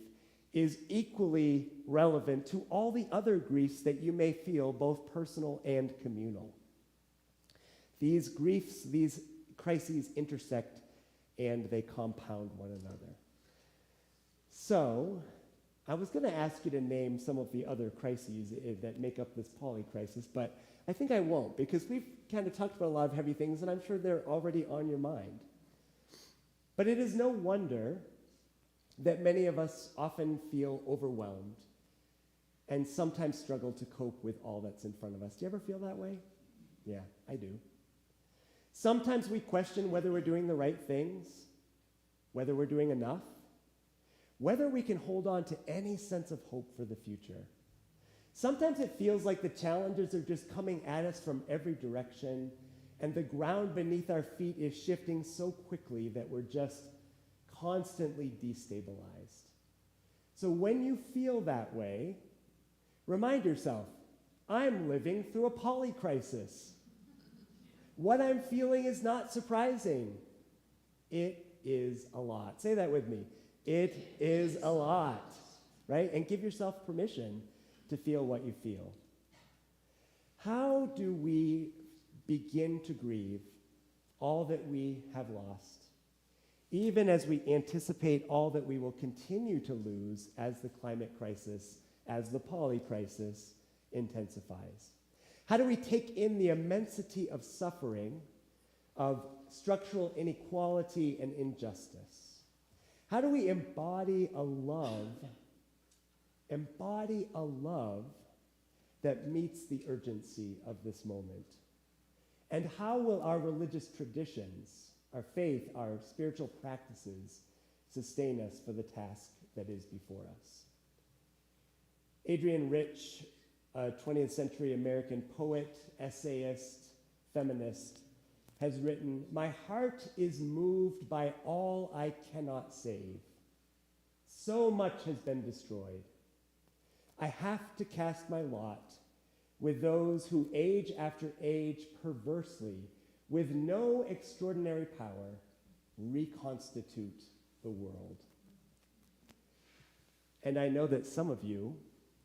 is equally relevant to all the other griefs that you may feel, both personal and communal. These griefs, these crises intersect and they compound one another. So, I was going to ask you to name some of the other crises that make up this poly crisis, but I think I won't, because we've kind of talked about a lot of heavy things, and I'm sure they're already on your mind. But it is no wonder that many of us often feel overwhelmed and sometimes struggle to cope with all that's in front of us. Do you ever feel that way? Yeah, I do. Sometimes we question whether we're doing the right things, whether we're doing enough, whether we can hold on to any sense of hope for the future. Sometimes it feels like the challenges are just coming at us from every direction, and the ground beneath our feet is shifting so quickly that we're just constantly destabilized. So when you feel that way, remind yourself, I'm living through a poly crisis. What I'm feeling is not surprising. It is a lot. Say that with me. It is a lot, right? And give yourself permission to feel what you feel. How do we begin to grieve all that we have lost, even as we anticipate all that we will continue to lose as the climate crisis, as the poly crisis intensifies? How do we take in the immensity of suffering, of structural inequality and injustice? How do we embody a love that meets the urgency of this moment? And how will our religious traditions, our faith, our spiritual practices sustain us for the task that is before us? Adrienne Rich, a 20th century American poet, essayist, feminist, has written, "My heart is moved by all I cannot save. So much has been destroyed. I have to cast my lot with those who age after age perversely, with no extraordinary power, reconstitute the world." And I know that some of you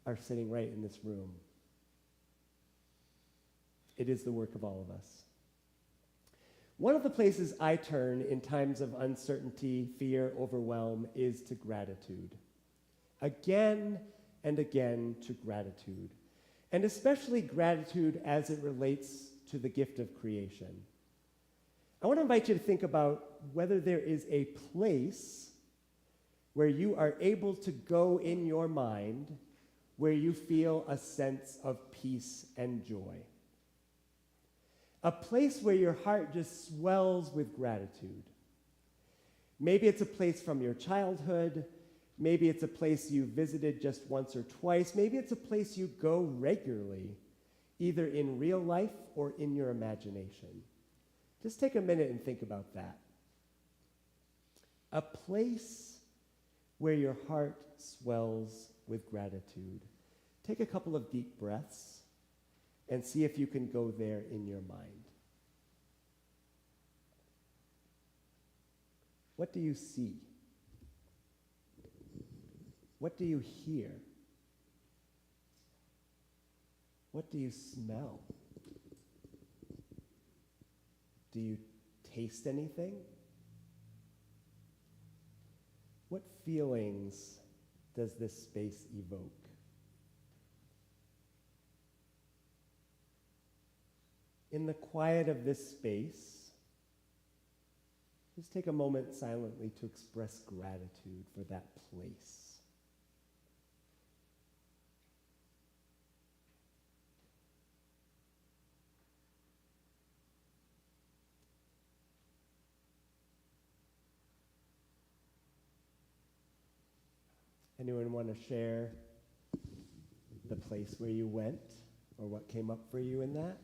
are sitting right in this room. It is the work of all of us. One of the places I turn in times of uncertainty, fear, overwhelm is to gratitude. Again and again to gratitude. And especially gratitude as it relates to the gift of creation. I want to invite you to think about whether there is a place where you are able to go in your mind where you feel a sense of peace and joy. A place where your heart just swells with gratitude. Maybe it's a place from your childhood. Maybe it's a place you visited just once or twice. Maybe it's a place you go regularly, either in real life or in your imagination. Just take a minute and think about that. A place where your heart swells with gratitude. Take a couple of deep breaths and see if you can go there in your mind. What do you see? What do you hear? What do you smell? Do you taste anything? What feelings does this space evoke? In the quiet of this space, just take a moment silently to express gratitude for that place. Anyone want to share the place where you went or what came up for you in that?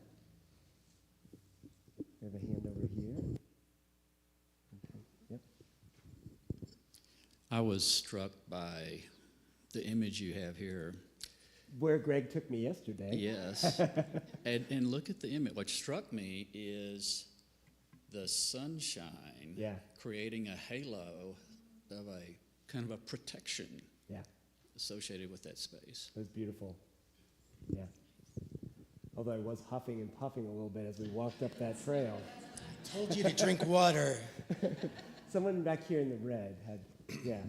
We have a hand over here. Okay. Yep.
I was struck by the image you have here.
Where Greg took me yesterday.
Yes. And look at the image. What struck me is the sunshine
Yeah.
creating a halo of a kind of a protection
Yeah,
associated with that space.
it was beautiful. Yeah. Although I was huffing and puffing a little bit as we walked up that trail.
Told you to drink water.
Someone back here in the red had, yeah.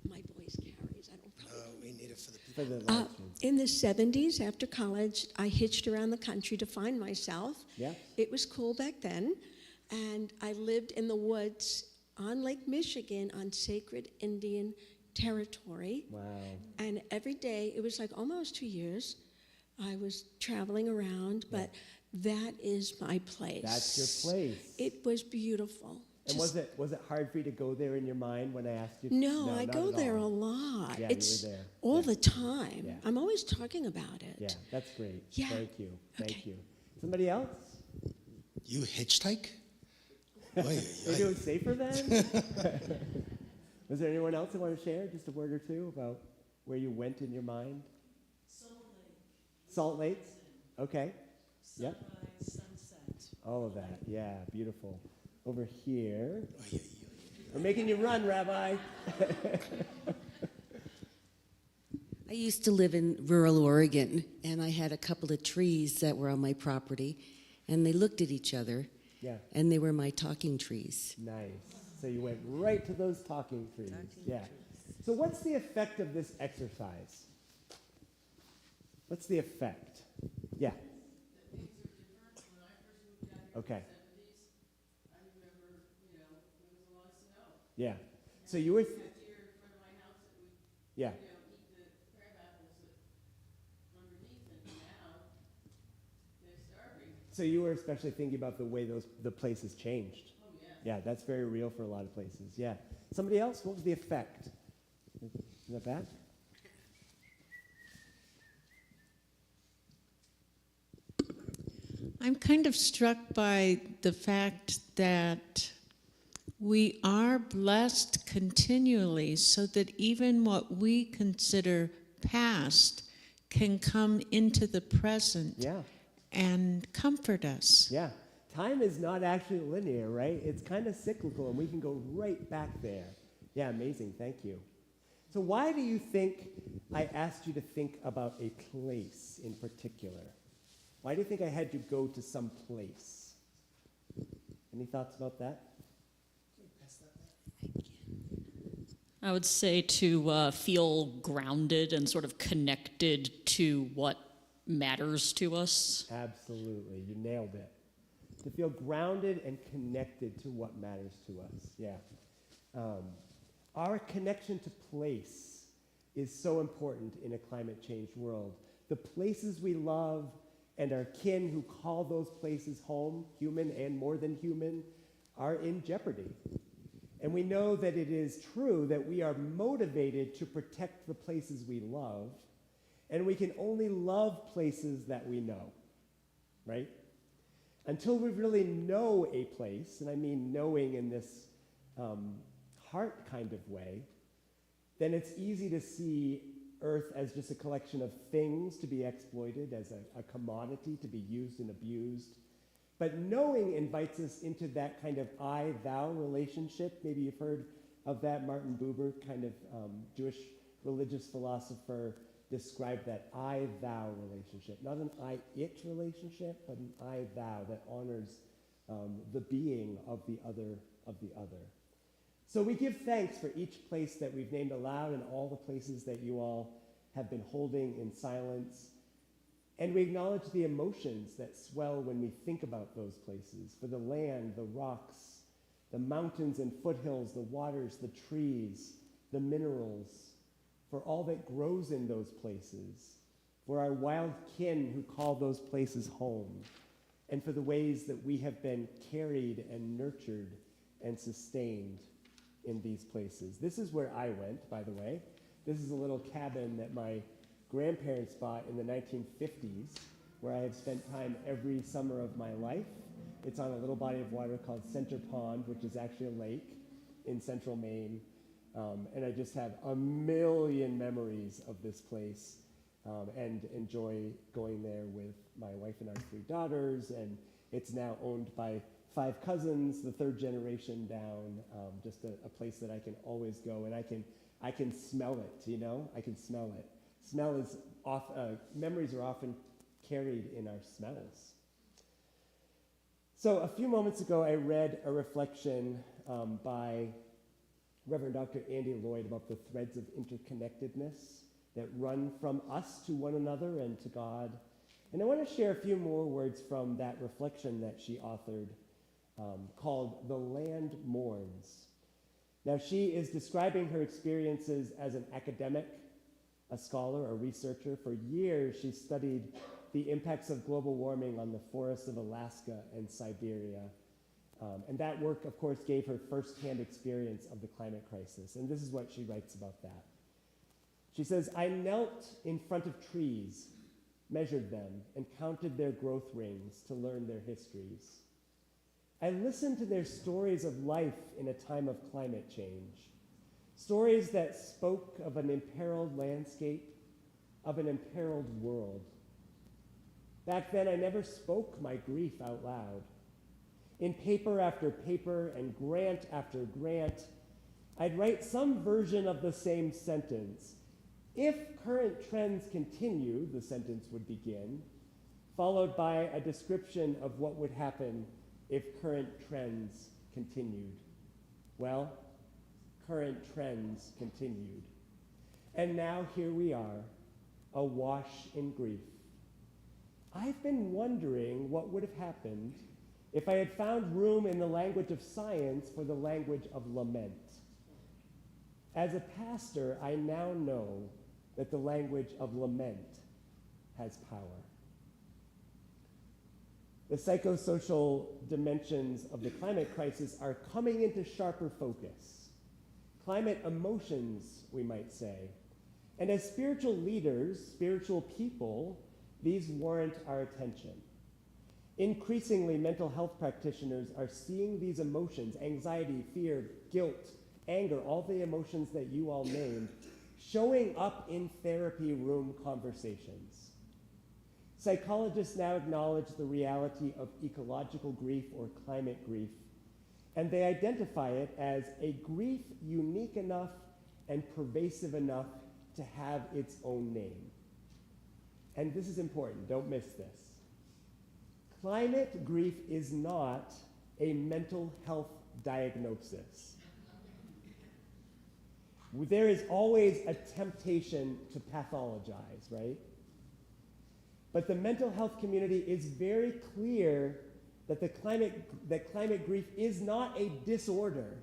My voice carries. I don't probably.
We need it for the people.
For the live stream.
In the 70s, after college, I hitched around the country to find myself.
Yeah.
It was cool back then, and I lived in the woods on Lake Michigan on sacred Indian territory.
Wow.
And every day, it was like almost 2 years, I was traveling around, but that is my place.
That's your place.
It was beautiful.
And was it hard for you to go there in your mind when I asked you?
No, I
not
go
at
there
all.
a lot.
Yeah,
It's
you were there.
all
Yeah.
the time.
Yeah.
I'm always talking about it.
Yeah, that's great.
Yeah.
Thank you. Thank
Okay.
you. Somebody else?
You hitchhike? Oy, oy,
Are
oy.
you doing safer then? Was there anyone else that want to share just a word or two about where you went in your mind? Salt Lake. Okay. Yep.
Sunset.
All of that. Yeah, beautiful. Over here.
Oy, oy, oy.
We're making you run, Rabbi.
I used to live in rural Oregon, and I had a couple of trees that were on my property, and they looked at each other,
Yeah.
and they were my talking trees.
Nice. So you went right to those talking trees. Yeah. So what's the effect of this exercise? What's the effect? Yeah.
Things are different. When I first moved out here
Okay.
in the 70s, I remember, there was a lot of snow.
Yeah. So you were.
We had deer in front of my house that would,
Yeah.
eat the crab apples that underneath, and now they're starving.
So you were especially thinking about the way the place has changed.
Oh, yeah.
Yeah, that's very real for a lot of places. Yeah. Somebody else? What was the effect? In the back?
I'm kind of struck by the fact that we are blessed continually so that even what we consider past can come into the present
Yeah.
and comfort us.
Yeah. Time is not actually linear, right? It's kind of cyclical, and we can go right back there. Yeah, amazing. Thank you. So why do you think I asked you to think about a place in particular? Why do you think I had to go to some place? Any thoughts about that?
I would say to feel grounded and sort of connected to what matters to us.
Absolutely. You nailed it. To feel grounded and connected to what matters to us. Yeah. Our connection to place is so important in a climate change world. The places we love and our kin who call those places home, human and more than human, are in jeopardy. And we know that it is true that we are motivated to protect the places we love, and we can only love places that we know, right? Until we really know a place, and I mean knowing in this heart kind of way, then it's easy to see Earth as just a collection of things to be exploited, as a commodity to be used and abused. But knowing invites us into that kind of I-thou relationship. Maybe you've heard of that. Martin Buber, kind of Jewish religious philosopher, described that I-thou relationship. Not an I-it relationship, but an I-thou that honors the being of the other. So we give thanks for each place that we've named aloud and all the places that you all have been holding in silence. And we acknowledge the emotions that swell when we think about those places, for the land, the rocks, the mountains and foothills, the waters, the trees, the minerals, for all that grows in those places, for our wild kin who call those places home, and for the ways that we have been carried and nurtured and sustained in these places. This is where I went, by the way. This is a little cabin that my grandparents bought in the 1950s, where I have spent time every summer of my life. It's on a little body of water called Center Pond, which is actually a lake in central Maine. And I just have a million memories of this place and enjoy going there with my wife and our 3 daughters. And it's now owned by 5 cousins, the 3rd generation down, just a place that I can always go. And I can smell it, you know? I can smell it. Smell is memories are often carried in our smells. So a few moments ago, I read a reflection by Reverend Dr. Andy Lloyd about the threads of interconnectedness that run from us to one another and to God. And I want to share a few more words from that reflection that she authored called The Land Mourns. Now, she is describing her experiences as an academic, a scholar, a researcher. For years, she studied the impacts of global warming on the forests of Alaska and Siberia. And that work, of course, gave her firsthand experience of the climate crisis. And this is what she writes about that. She says, I knelt in front of trees, measured them, and counted their growth rings to learn their histories. I listened to their stories of life in a time of climate change, stories that spoke of an imperiled landscape, of an imperiled world. Back then, I never spoke my grief out loud. In paper after paper and grant after grant, I'd write some version of the same sentence. If current trends continue, the sentence would begin, followed by a description of what would happen if current trends continued. Well, current trends continued. And now here we are, awash in grief. I've been wondering what would have happened if I had found room in the language of science for the language of lament. As a pastor, I now know that the language of lament has power. The psychosocial dimensions of the climate crisis are coming into sharper focus. Climate emotions, we might say. And as spiritual leaders, spiritual people, these warrant our attention. Increasingly, mental health practitioners are seeing these emotions, anxiety, fear, guilt, anger, all the emotions that you all named, showing up in therapy room conversations. Psychologists now acknowledge the reality of ecological grief or climate grief, and they identify it as a grief unique enough and pervasive enough to have its own name. And this is important, don't miss this. Climate grief is not a mental health diagnosis. There is always a temptation to pathologize, right? But the mental health community is very clear that climate grief is not a disorder.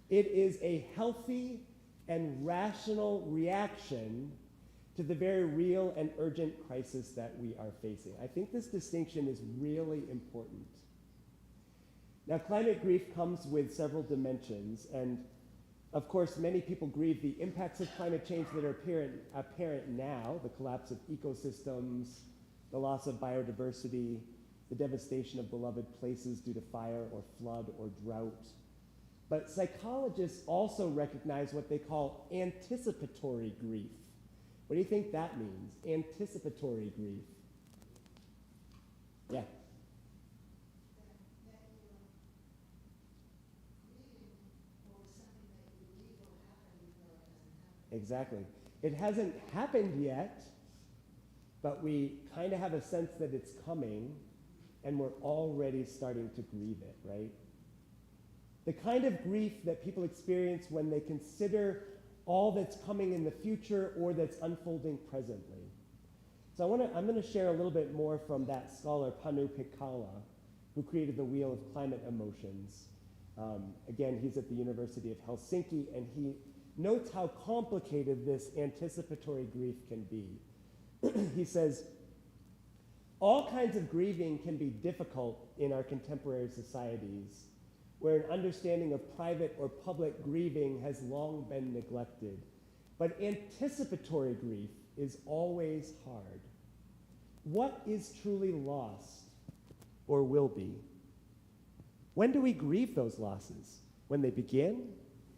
It is a healthy and rational reaction to the very real and urgent crisis that we are facing. I think this distinction is really important. Now, climate grief comes with several dimensions, and of course, many people grieve the impacts of climate change that are apparent now, the collapse of ecosystems, the loss of biodiversity, the devastation of beloved places due to fire or flood or drought. But psychologists also recognize what they call anticipatory grief. What do you think that means? Anticipatory grief. Yeah. Exactly. It hasn't happened yet, but we kind of have a sense that it's coming, and we're already starting to grieve it, right? The kind of grief that people experience when they consider all that's coming in the future or that's unfolding presently. So I'm going to share a little bit more from that scholar, Panu Pikkala, who created the Wheel of Climate Emotions. Again, he's at the University of Helsinki, and he notes how complicated this anticipatory grief can be. He says, all kinds of grieving can be difficult in our contemporary societies, where an understanding of private or public grieving has long been neglected. But anticipatory grief is always hard. What is truly lost or will be? When do we grieve those losses? When they begin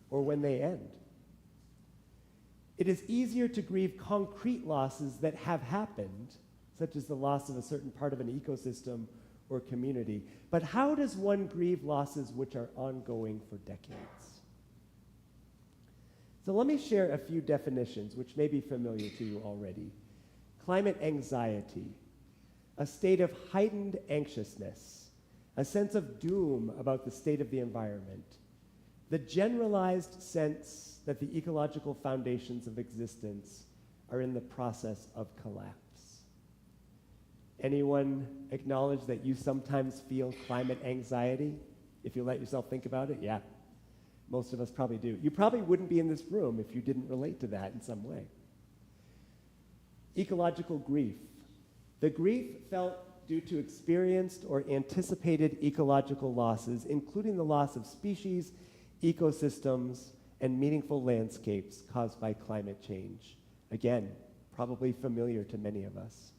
or when they end. It is easier to grieve concrete losses that have happened, such as the loss of a certain part of an ecosystem or community. But how does one grieve losses which are ongoing for decades? So let me share a few definitions which may be familiar to you already. Climate anxiety, a state of heightened anxiousness, a sense of doom about the state of the environment, the generalized sense that the ecological foundations of existence are in the process of collapse. Anyone acknowledge that you sometimes feel climate anxiety? If you let yourself think about it, yeah. Most of us probably do. You probably wouldn't be in this room if you didn't relate to that in some way. Ecological grief. The grief felt due to experienced or anticipated ecological losses, including the loss of species, ecosystems, and meaningful landscapes caused by climate change. Again, probably familiar to many of us.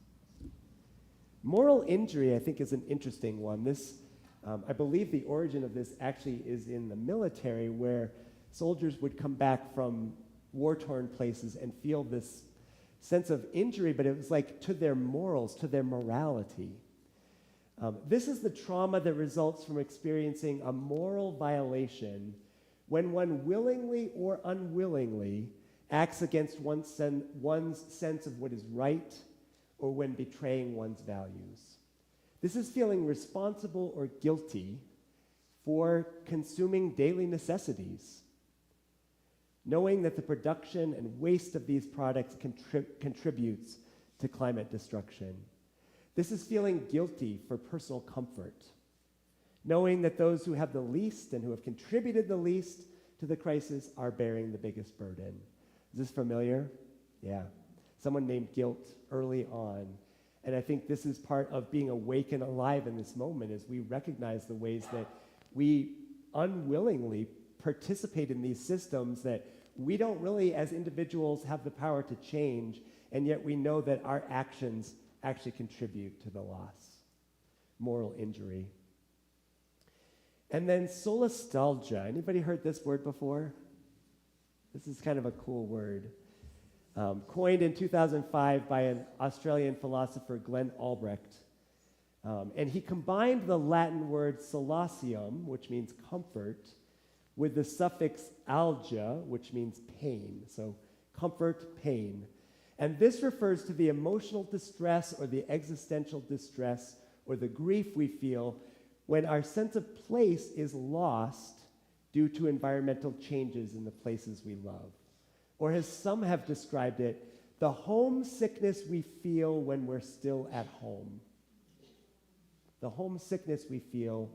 Moral injury, I think, is an interesting one. I believe the origin of this actually is in the military, where soldiers would come back from war-torn places and feel this sense of injury, but it was like to their morals, to their morality. This is the trauma that results from experiencing a moral violation when one willingly or unwillingly acts against one's sense of what is right, or when betraying one's values. This is feeling responsible or guilty for consuming daily necessities, knowing that the production and waste of these products contributes to climate destruction. This is feeling guilty for personal comfort, knowing that those who have the least and who have contributed the least to the crisis are bearing the biggest burden. Is this familiar? Yeah. Someone named guilt early on. And I think this is part of being awake and alive in this moment, as we recognize the ways that we unwillingly participate in these systems that we don't really, as individuals, have the power to change, and yet we know that our actions actually contribute to the loss. Moral injury. And then solastalgia. Anybody heard this word before? This is kind of a cool word. Coined in 2005 by an Australian philosopher, Glenn Albrecht. And he combined the Latin word solatium, which means comfort, with the suffix algia, which means pain. So comfort, pain. And this refers to the emotional distress or the existential distress or the grief we feel when our sense of place is lost due to environmental changes in the places we love. Or as some have described it, the homesickness we feel when we're still at home. The homesickness we feel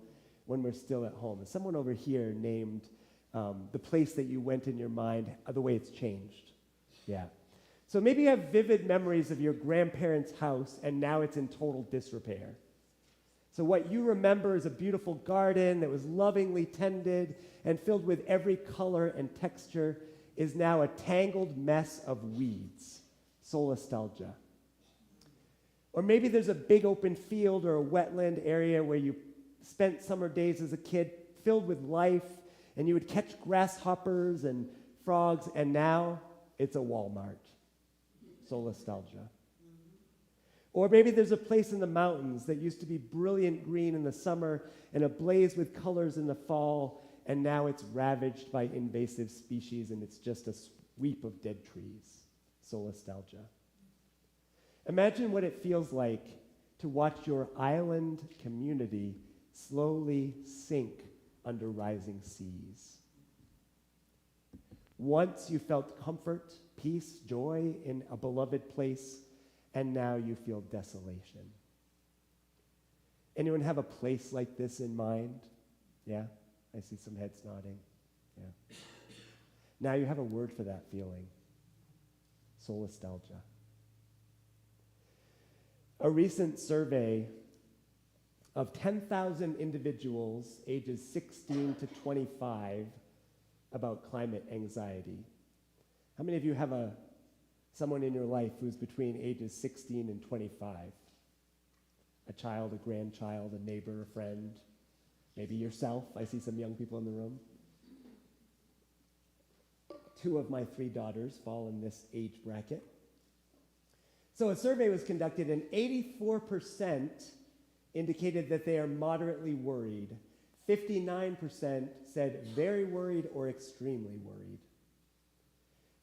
when we're still at home. And someone over here named the place that you went in your mind, the way it's changed. Yeah. So maybe you have vivid memories of your grandparents' house and now it's in total disrepair. So what you remember is a beautiful garden that was lovingly tended and filled with every color and texture is now a tangled mess of weeds. Solastalgia. Or maybe there's a big open field or a wetland area where you spent summer days as a kid filled with life, and you would catch grasshoppers and frogs, and now it's a Walmart. Solastalgia. Or maybe there's a place in the mountains that used to be brilliant green in the summer and ablaze with colors in the fall, and now it's ravaged by invasive species and it's just a sweep of dead trees. Solastalgia. Imagine what it feels like to watch your island community slowly sink under rising seas. Once you felt comfort, peace, joy in a beloved place, and now you feel desolation. Anyone have a place like this in mind? Yeah? I see some heads nodding. Yeah. Now you have a word for that feeling. Solastalgia. A recent survey of 10,000 individuals ages 16 to 25 about climate anxiety. How many of you have someone in your life who's between ages 16 and 25? A child, a grandchild, a neighbor, a friend, maybe yourself. I see some young people in the room. 2 of my 3 daughters fall in this age bracket. So a survey was conducted, and 84% indicated that they are moderately worried. 59% said very worried or extremely worried.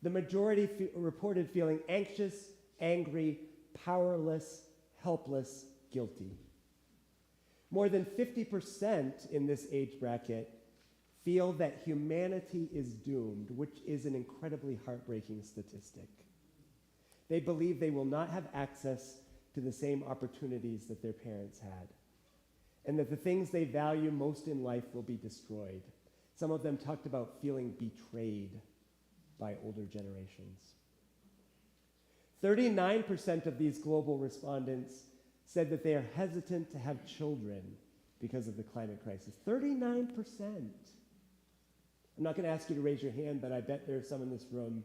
The majority reported feeling anxious, angry, powerless, helpless, guilty. More than 50% in this age bracket feel that humanity is doomed, which is an incredibly heartbreaking statistic. They believe they will not have access to the same opportunities that their parents had, and that the things they value most in life will be destroyed. Some of them talked about feeling betrayed by older generations. 39% of these global respondents said that they are hesitant to have children because of the climate crisis. 39%. I'm not going to ask you to raise your hand, but I bet there are some in this room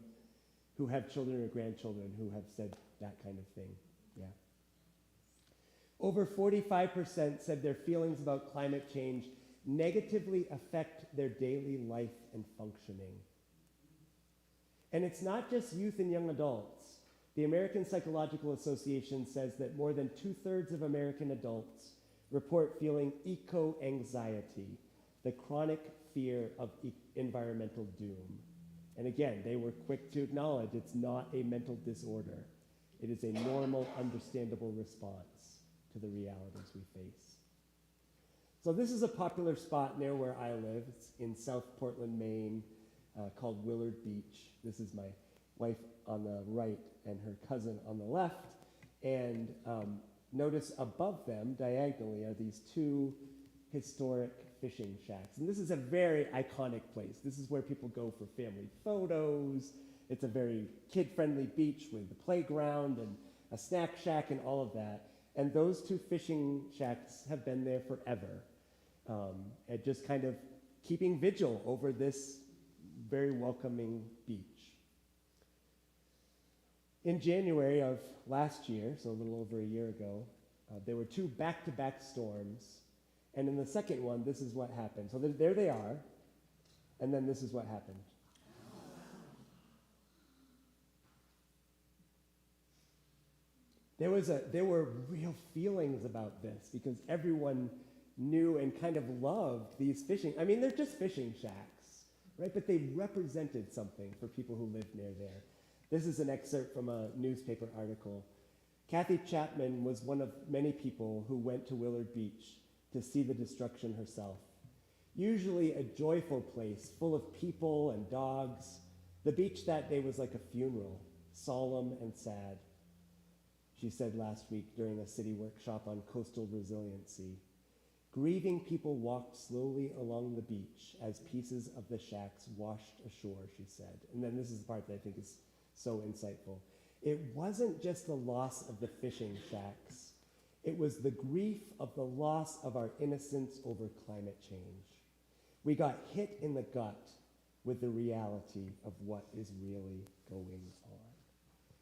who have children or grandchildren who have said that kind of thing. Yeah. Over 45% said their feelings about climate change negatively affect their daily life and functioning. And it's not just youth and young adults. The American Psychological Association says that more than 2/3 of American adults report feeling eco-anxiety, the chronic fear of environmental doom. And again, they were quick to acknowledge it's not a mental disorder. It is a normal, understandable response to the realities we face. So this is a popular spot near where I live. It's in South Portland, Maine, called Willard Beach. This is my wife on the right and her cousin on the left. And notice above them, diagonally, are these 2 historic fishing shacks. And this is a very iconic place. This is where people go for family photos. It's a very kid-friendly beach with a playground and a snack shack and all of that. And those 2 fishing shacks have been there forever. And just kind of keeping vigil over this very welcoming beach. In January of last year, so a little over a year ago, there were 2 back-to-back storms. And in the second one, this is what happened. So there they are, and then this is what happened. There were real feelings about this because everyone knew and kind of loved these fishing. I mean, they're just fishing shacks, right? But they represented something for people who lived near there. This is an excerpt from a newspaper article. Kathy Chapman was one of many people who went to Willard Beach to see the destruction herself. Usually a joyful place full of people and dogs, the beach that day was like a funeral, solemn and sad. She said last week during a city workshop on coastal resiliency, grieving people walked slowly along the beach as pieces of the shacks washed ashore, she said. And then this is the part that I think is so insightful. It wasn't just the loss of the fishing shacks. It was the grief of the loss of our innocence over climate change. We got hit in the gut with the reality of what is really going on.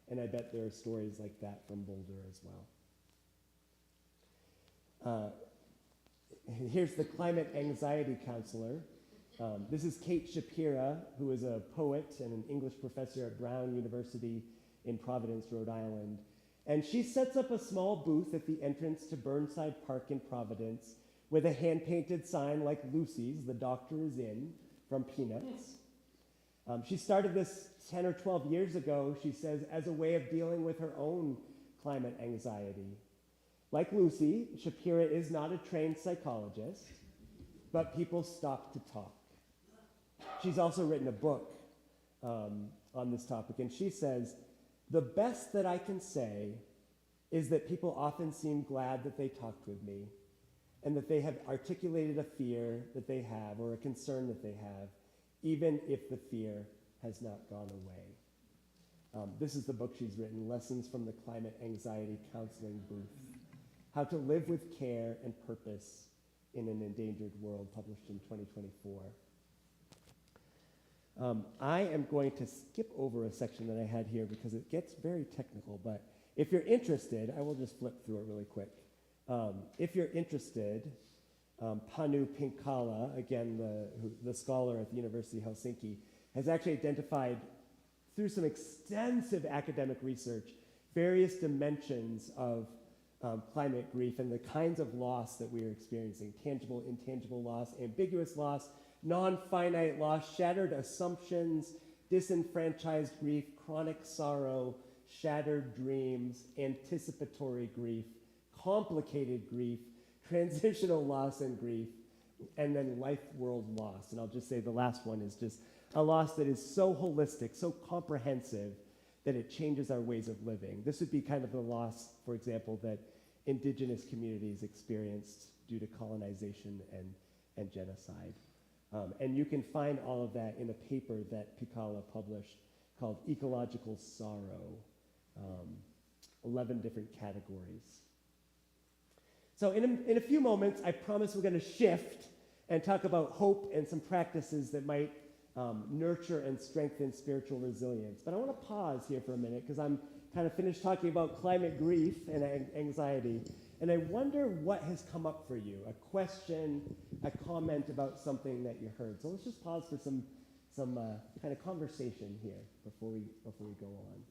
And I bet there are stories like that from Boulder as well. Here's the climate anxiety counselor. This is Kate Shapira, who is a poet and an English professor at Brown University in Providence, Rhode Island. And she sets up a small booth at the entrance to Burnside Park in Providence with a hand-painted sign like Lucy's, "The Doctor is In," from Peanuts. She started this 10 or 12 years ago, she says, as a way of dealing with her own climate anxiety. Like Lucy, Shapira is not a trained psychologist, but people stop to talk. She's also written a book on this topic, and she says, "The best that I can say is that people often seem glad that they talked with me and that they have articulated a fear that they have or a concern that they have, even if the fear has not gone away." This is the book she's written, Lessons from the Climate Anxiety Counseling Booth, How to Live with Care and Purpose in an Endangered World, published in 2024. I am going to skip over a section that I had here because it gets very technical, but if you're interested, I will just flip through it really quick. If you're interested, Panu Pinkala, again, the scholar at the University of Helsinki, has actually identified, through some extensive academic research, various dimensions of climate grief and the kinds of loss that we are experiencing: tangible, intangible loss, ambiguous loss, non-finite loss, shattered assumptions, disenfranchised grief, chronic sorrow, shattered dreams, anticipatory grief, complicated grief, transitional loss and grief, and then life world loss. And I'll just say the last one is just a loss that is so holistic, so comprehensive, that it changes our ways of living. This would be kind of the loss, for example, that indigenous communities experienced due to colonization and genocide. And you can find all of that in a paper that Picala published called Ecological Sorrow, 11 different categories. So in a few moments, I promise we're going to shift and talk about hope and some practices that might nurture and strengthen spiritual resilience. But I want to pause here for a minute because I'm kind of finished talking about climate grief and anxiety. And I wonder what has come up for you, a question, a comment about something that you heard. So let's just pause for some kind of conversation here before we go on.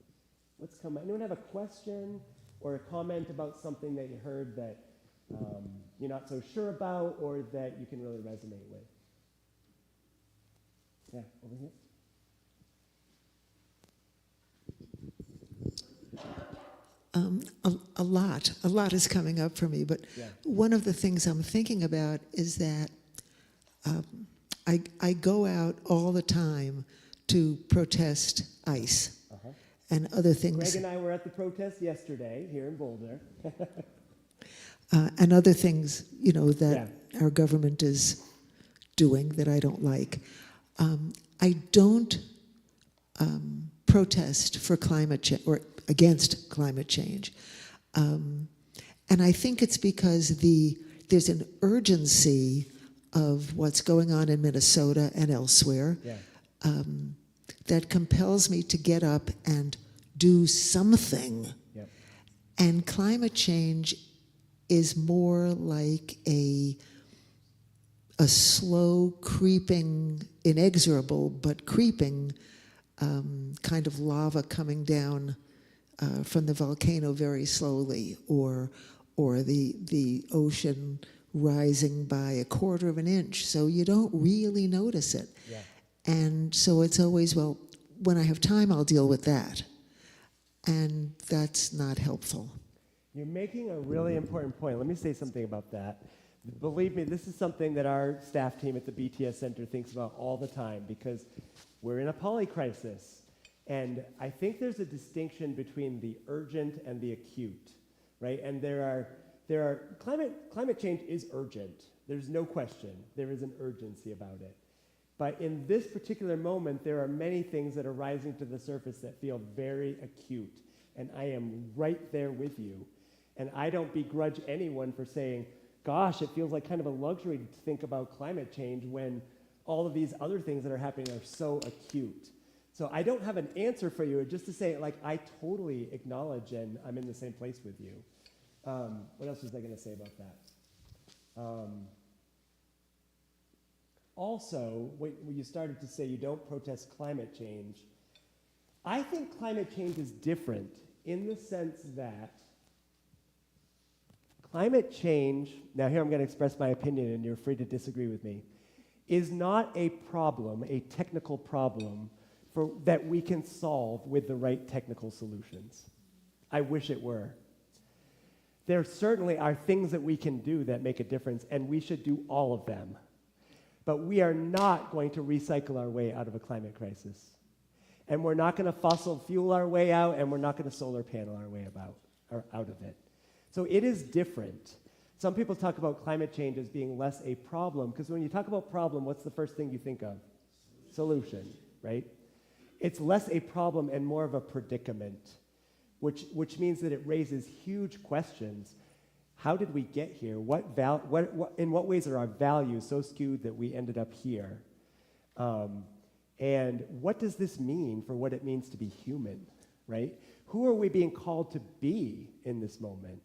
What's come? Anyone have a question or a comment about something that you heard that you're not so sure about or that you can really resonate with? Yeah, over here.
A lot is coming up for me, but one of the things I'm thinking about is that I go out all the time to protest ICE and other things.
Greg and I were at the protest yesterday here in Boulder.
And other things, that our government is doing that I don't like. I don't protest for climate change or against climate change. And I think it's because there's an urgency of what's going on in Minnesota and elsewhere that compels me to get up and do something.
Yep.
And climate change is more like a slow, creeping, inexorable, but creeping kind of lava coming down from the volcano very slowly, or the ocean rising by a quarter of an inch, so you don't really notice it.
Yeah.
And so it's always, well, when I have time, I'll deal with that. And that's not helpful.
You're making a really important point. Let me say something about that. Believe me, this is something that our staff team at the BTS Center thinks about all the time because we're in a polycrisis. And I think there's a distinction between the urgent and the acute, right? And there are climate change is urgent. There's no question. There is an urgency about it. But in this particular moment, there are many things that are rising to the surface that feel very acute. And I am right there with you. And I don't begrudge anyone for saying, gosh, it feels like kind of a luxury to think about climate change when all of these other things that are happening are so acute. So I don't have an answer for you, just to say, like, I totally acknowledge and I'm in the same place with you. What else was I going to say about that? Also, when you started to say you don't protest climate change, I think climate change is different in the sense that climate change, now here I'm going to express my opinion and you're free to disagree with me, is not a problem, a technical problem that we can solve with the right technical solutions. I wish it were. There certainly are things that we can do that make a difference, and we should do all of them. But we are not going to recycle our way out of a climate crisis. And we're not going to fossil fuel our way out, and we're not going to solar panel our way out of it. So it is different. Some people talk about climate change as being less a problem, because when you talk about problem, what's the first thing you think of? Solution, right? It's less a problem and more of a predicament, which means that it raises huge questions. How did we get here? In what ways are our values so skewed that we ended up here? And what does this mean for what it means to be human, right? Who are we being called to be in this moment?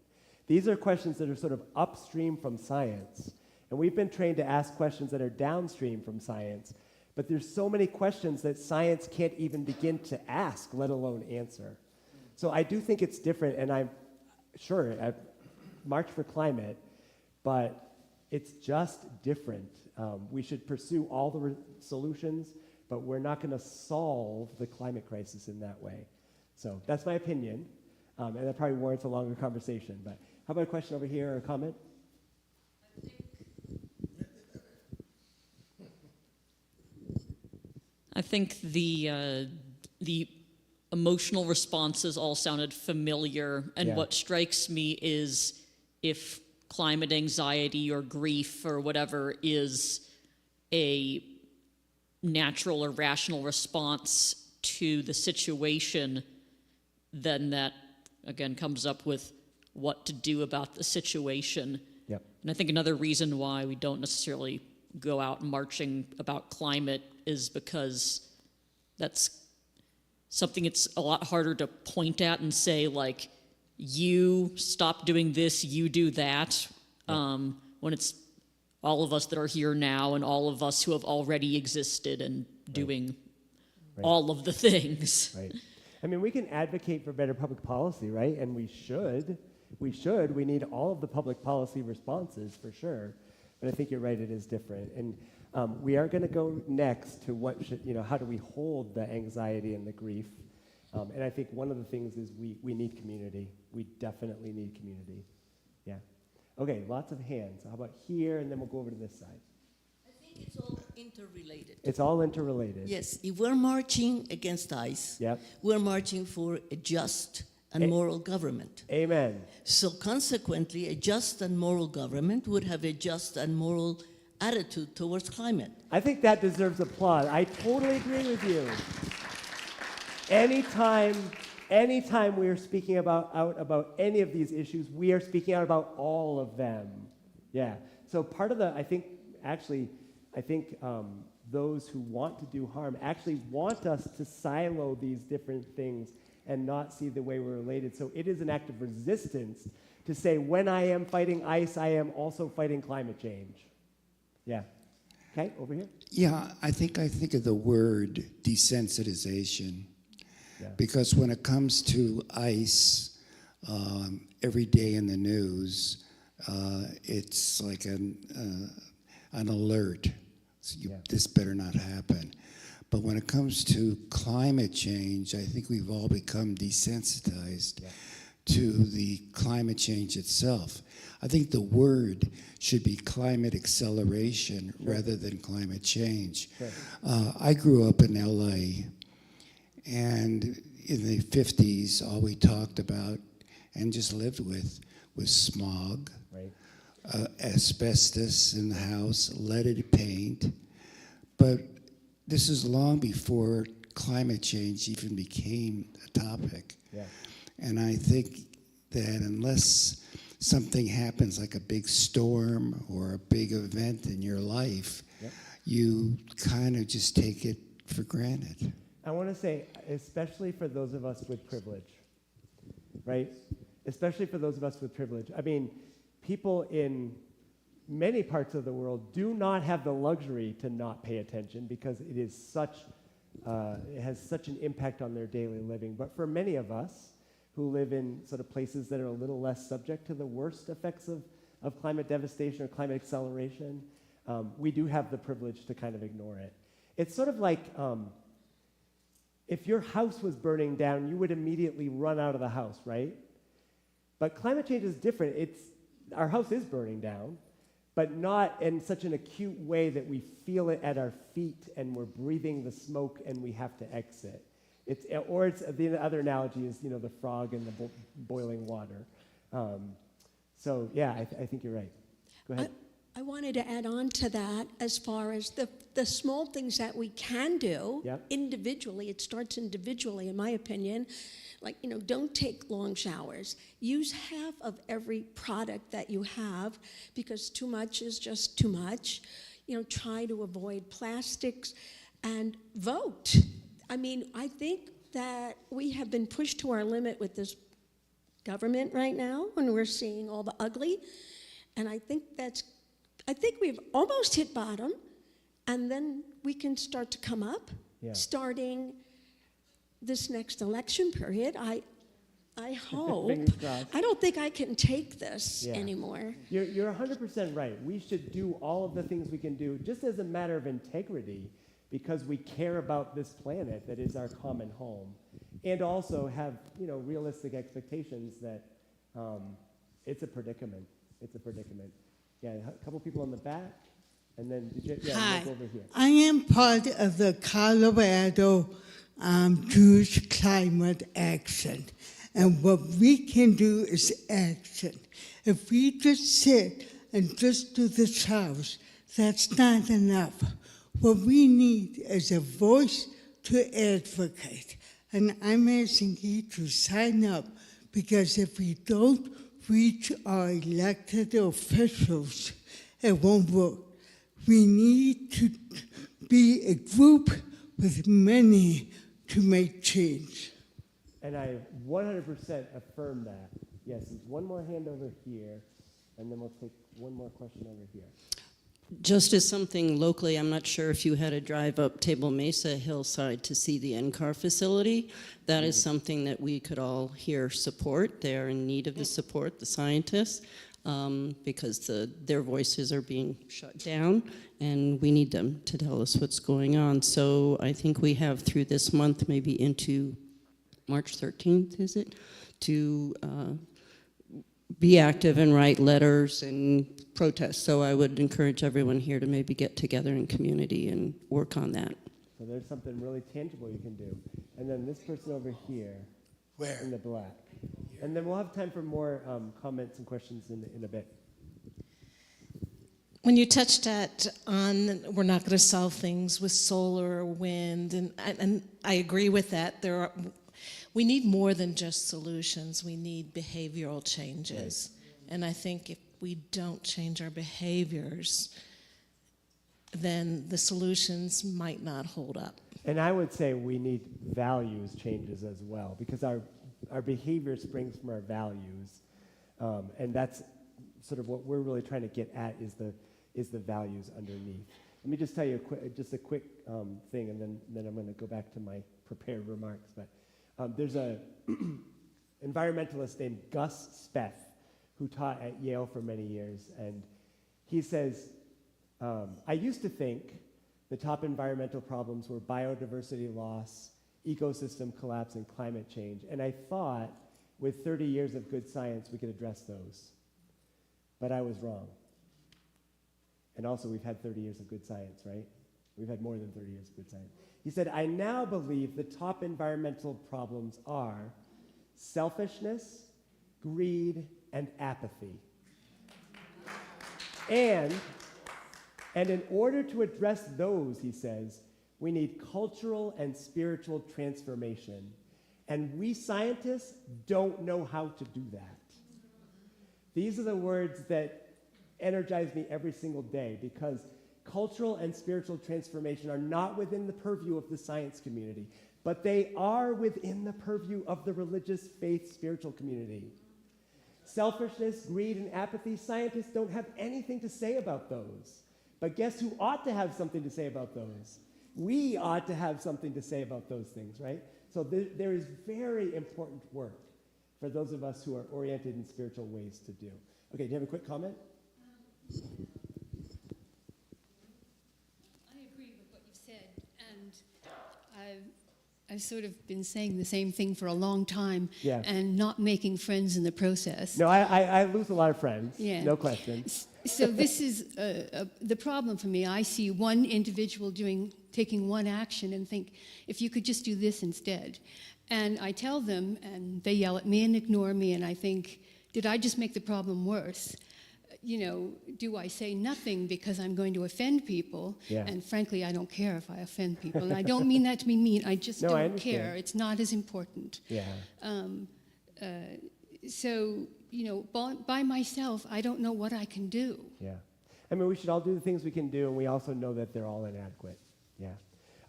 These are questions that are sort of upstream from science. And we've been trained to ask questions that are downstream from science. But there's so many questions that science can't even begin to ask, let alone answer. So I do think it's different, and I'm sure I March for Climate, but it's just different. We should pursue all the solutions, but we're not going to solve the climate crisis in that way. So that's my opinion, and that probably warrants a longer conversation. But how about a question over here or a comment?
I think the emotional responses all sounded familiar, and
Yeah.
what strikes me is if climate anxiety or grief or whatever is a natural or rational response to the situation, then that again comes up with what to do about the situation.
Yep.
And I think another reason why we don't necessarily go out marching about climate is because that's something it's a lot harder to point at and say, like, you stop doing this, you do that, when it's all of us that are here now and all of us who have already existed and doing all of the things.
Right. I mean, we can advocate for better public policy, right? And we should. We need all of the public policy responses for sure. But I think you're right, it is different. And we are going to go next to how do we hold the anxiety and the grief. And I think one of the things is we need community. We definitely need community. Yeah. Okay, lots of hands. How about here, and then we'll go over to this side.
I think it's all interrelated.
It's all interrelated.
Yes, if we're marching against ICE,
Yep.
we're marching for a just and moral government.
Amen.
So consequently, a just and moral government would have a just and moral attitude towards climate.
I think that deserves applause. I totally agree with you. Anytime we are speaking about any of these issues, we are speaking out about all of them. Yeah. So part of I think those who want to do harm actually want us to silo these different things and not see the way we're related. So it is an act of resistance to say, when I am fighting ICE, I am also fighting climate change. Yeah. Okay, over here.
Yeah, I think of the word desensitization.
Yeah.
Because when it comes to ICE, every day in the news, it's like an alert. So this better not happen. But when it comes to climate change, I think we've all become desensitized to the climate change itself. I think the word should be climate acceleration rather than climate change.
Sure.
I grew up in LA, and in the 50s, all we talked about and just lived with was smog, asbestos in the house, leaded paint. But this is long before climate change even became a topic.
Yeah.
And I think that unless something happens like a big storm or a big event in your life, you kind of just take it for granted.
I want to say, especially for those of us with privilege, right? Especially for those of us with privilege. I mean, people in many parts of the world do not have the luxury to not pay attention because it has such an impact on their daily living. But for many of us who live in sort of places that are a little less subject to the worst effects of climate devastation or climate acceleration, we do have the privilege to kind of ignore it. It's sort of like if your house was burning down, you would immediately run out of the house, right? But climate change is different. Our house is burning down, but not in such an acute way that we feel it at our feet and we're breathing the smoke and we have to exit. The other analogy is, the frog in the boiling water. So yeah, I think you're right. Go ahead.
I wanted to add on to that as far as the small things that we can do individually. It starts individually, in my opinion. Like, don't take long showers. Use half of every product that you have because too much is just too much. Try to avoid plastics and vote. I mean, I think that we have been pushed to our limit with this government right now when we're seeing all the ugly. And I think we've almost hit bottom. and then we can start to come up, starting this next election period. I hope.
Fingers crossed.
I don't think I can take this anymore.
You're 100% right. We should do all of the things we can do just as a matter of integrity, because we care about this planet that is our common home, and also have realistic expectations that it's a predicament. It's a predicament. Yeah, a couple people in the back, and then
Hi,
over here.
I am part of the Colorado Jewish Climate Action. And what we can do is action. If we just sit and just do the showers, that's not enough. What we need is a voice to advocate. And I'm asking you to sign up, because if we don't reach our elected officials, it won't work. We need to be a group with many to make change.
And I 100% affirm that. Yes, there's one more hand over here, and then we'll take one more question over here.
Just as something locally, I'm not sure if you had a drive up Table Mesa hillside to see the NCAR facility. That is something that we could all here support. They are in need of the support, the scientists, because their voices are being shut down, and we need them to tell us what's going on. So I think we have through this month, maybe into March 13th, is it, to be active and write letters and protest. So I would encourage everyone here to maybe get together in community and work on that.
So there's something really tangible you can do. And then this person over here.
Where?
In the black. And then we'll have time for more comments and questions in a bit.
When you touched on we're not going to solve things with solar or wind, and I agree with that. We need more than just solutions. We need behavioral changes. Right. And I think if we don't change our behaviors, then the solutions might not hold up.
And I would say we need values changes as well, because our behavior springs from our values. And that's sort of what we're really trying to get at is the values underneath. Let me just tell you a quick thing, and then I'm going to go back to my prepared remarks. But there's a environmentalist named Gus Speth who taught at Yale for many years, and he says, I used to think the top environmental problems were biodiversity loss, ecosystem collapse, and climate change, and I thought with 30 years of good science we could address those. But I was wrong. And also we've had 30 years of good science, right? We've had more than 30 years of good science. He said, I now believe the top environmental problems are selfishness, greed, and apathy. And in order to address those, he says, we need cultural and spiritual transformation. And we scientists don't know how to do that. These are the words that energize me every single day, because cultural and spiritual transformation are not within the purview of the science community, but they are within the purview of the religious faith spiritual community. Selfishness, greed, and apathy, scientists don't have anything to say about those. But guess who ought to have something to say about those? We ought to have something to say about those things, right? So there is very important work for those of us who are oriented in spiritual ways to do. Okay, do you have a quick comment?
I agree with what you've said, and I've sort of been saying the same thing for a long time, and not making friends in the process.
No, I lose a lot of friends, no question.
So this is the problem for me. I see one individual taking one action and think, if you could just do this instead. And I tell them, and they yell at me and ignore me, and I think, did I just make the problem worse? Do I say nothing because I'm going to offend people? Yeah. And frankly, I don't care if I offend people. And I don't mean that to be mean. I just don't care. It's not as important.
Yeah.
So, by myself, I don't know what I can do.
Yeah. I mean, we should all do the things we can do, and we also know that they're all inadequate. Yeah.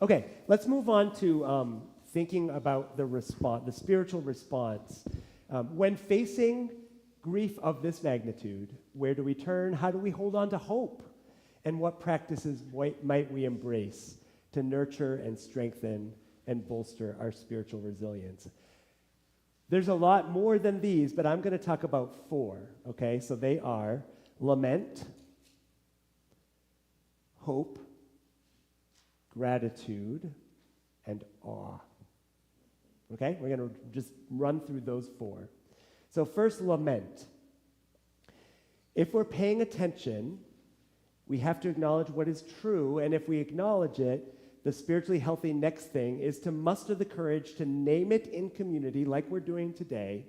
Okay, let's move on to thinking about the response, the spiritual response. When facing grief of this magnitude, where do we turn? How do we hold on to hope? And what practices might we embrace to nurture and strengthen and bolster our spiritual resilience? There's a lot more than these, but I'm going to talk about 4, okay? So they are lament, hope, gratitude, and awe. Okay? We're going to just run through those 4. So first, lament. If we're paying attention, we have to acknowledge what is true, and if we acknowledge it, the spiritually healthy next thing is to muster the courage to name it in community, like we're doing today,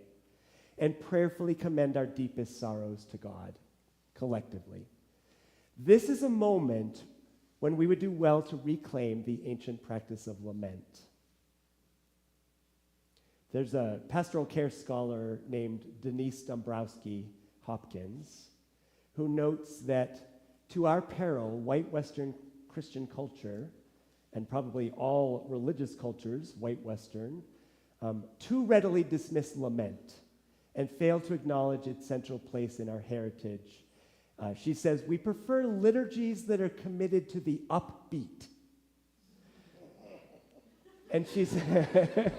and prayerfully commend our deepest sorrows to God, collectively. This is a moment when we would do well to reclaim the ancient practice of lament. There's a pastoral care scholar named Denise Dombrowski Hopkins who notes that to our peril, white Western Christian culture, and probably all religious cultures, white Western, too readily dismiss lament and fail to acknowledge its central place in our heritage. She says, we prefer liturgies that are committed to the upbeat. And she said,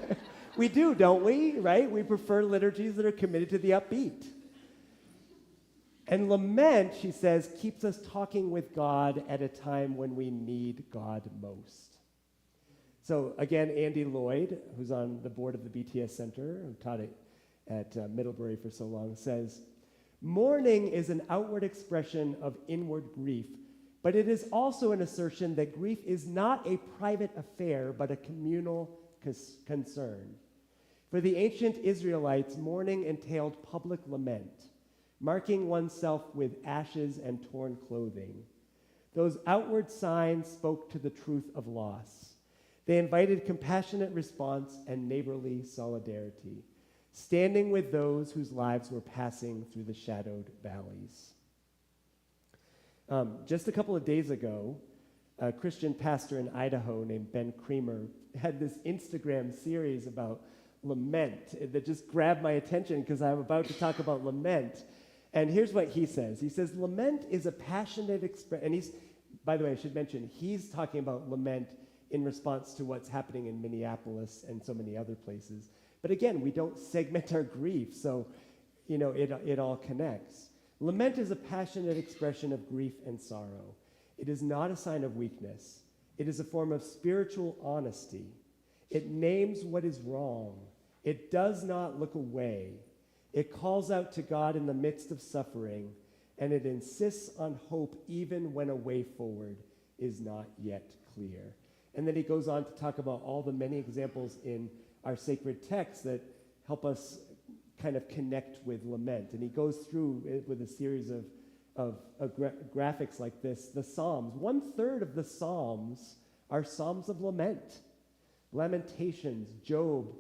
we do, don't we? Right? We prefer liturgies that are committed to the upbeat. And lament, she says, keeps us talking with God at a time when we need God most. So again, Andy Lloyd, who's on the board of the BTS Center, who taught it at Middlebury for so long, says, mourning is an outward expression of inward grief, but it is also an assertion that grief is not a private affair, but a communal concern. For the ancient Israelites, mourning entailed public lament, marking oneself with ashes and torn clothing. Those outward signs spoke to the truth of loss. They invited compassionate response and neighborly solidarity, standing with those whose lives were passing through the shadowed valleys. Just a couple of days ago, a Christian pastor in Idaho named Ben Creamer had this Instagram series about lament that just grabbed my attention because I'm about to talk about lament. And here's what he says. He says, lament is a passionate expression. And by the way, I should mention, he's talking about lament in response to what's happening in Minneapolis and so many other places. But again, we don't segment our grief, so it all connects. Lament is a passionate expression of grief and sorrow. It is not a sign of weakness. It is a form of spiritual honesty. It names what is wrong. It does not look away. It calls out to God in the midst of suffering, and it insists on hope even when a way forward is not yet clear. And then he goes on to talk about all the many examples in our sacred texts that help us kind of connect with lament. And he goes through it with a series of graphics like this. The Psalms, 1/3 of the Psalms are Psalms of lament. Lamentations, Job,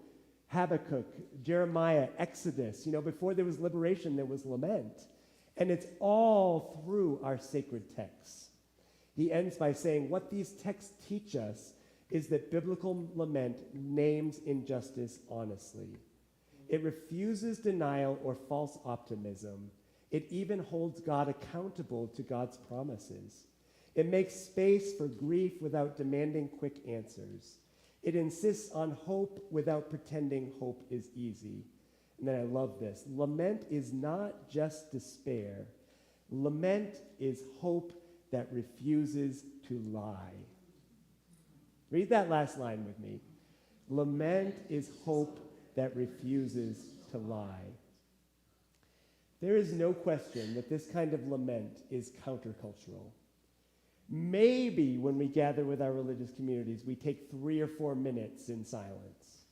Habakkuk, Jeremiah, Exodus. Before there was liberation, there was lament. And it's all through our sacred texts. He ends by saying, what these texts teach us is that biblical lament names injustice honestly. It refuses denial or false optimism. It even holds God accountable to God's promises. It makes space for grief without demanding quick answers. It insists on hope without pretending hope is easy. And then I love this. Lament is not just despair. Lament is hope that refuses to lie. Read that last line with me. Lament is hope that refuses to lie. There is no question that this kind of lament is countercultural. Maybe when we gather with our religious communities, we take 3 or 4 minutes in silence.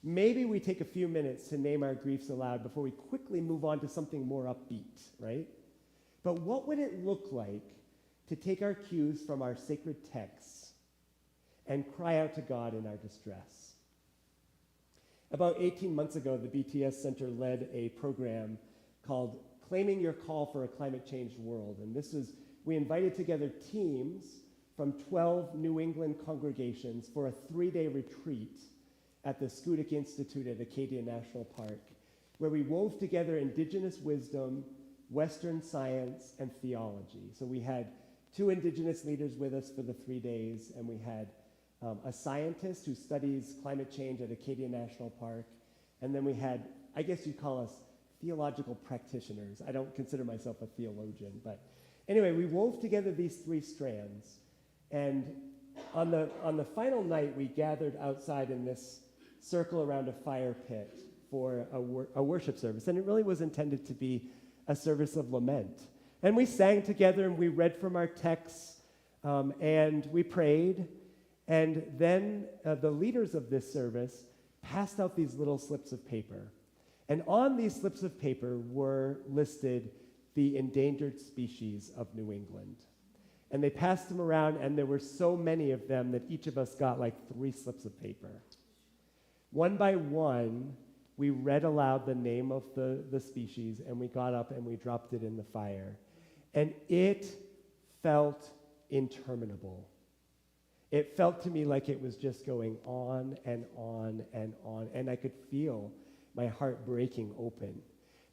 Maybe we take a few minutes to name our griefs aloud before we quickly move on to something more upbeat, right? But what would it look like to take our cues from our sacred texts and cry out to God in our distress? About 18 months ago, the BTS Center led a program called Claiming Your Call for a Climate Changed World. And we invited together teams from 12 New England congregations for a 3-day retreat at the Schoodic Institute at Acadia National Park, where we wove together indigenous wisdom, Western science, and theology. So we had 2 indigenous leaders with us for the 3 days, and we had a scientist who studies climate change at Acadia National Park, and then we had, I guess you'd call us theological practitioners. I don't consider myself a theologian, but anyway, we wove together these 3 strands, and on the final night, we gathered outside in this circle around a fire pit for a worship service, and it really was intended to be a service of lament. And we sang together, and we read from our texts, and we prayed, and then the leaders of this service passed out these little slips of paper. And on these slips of paper were listed the endangered species of New England. And they passed them around, and there were so many of them that each of us got like 3 slips of paper. One by one, we read aloud the name of the species, and we got up and we dropped it in the fire. And it felt interminable. It felt to me like it was just going on and on and on, and I could feel my heart breaking open.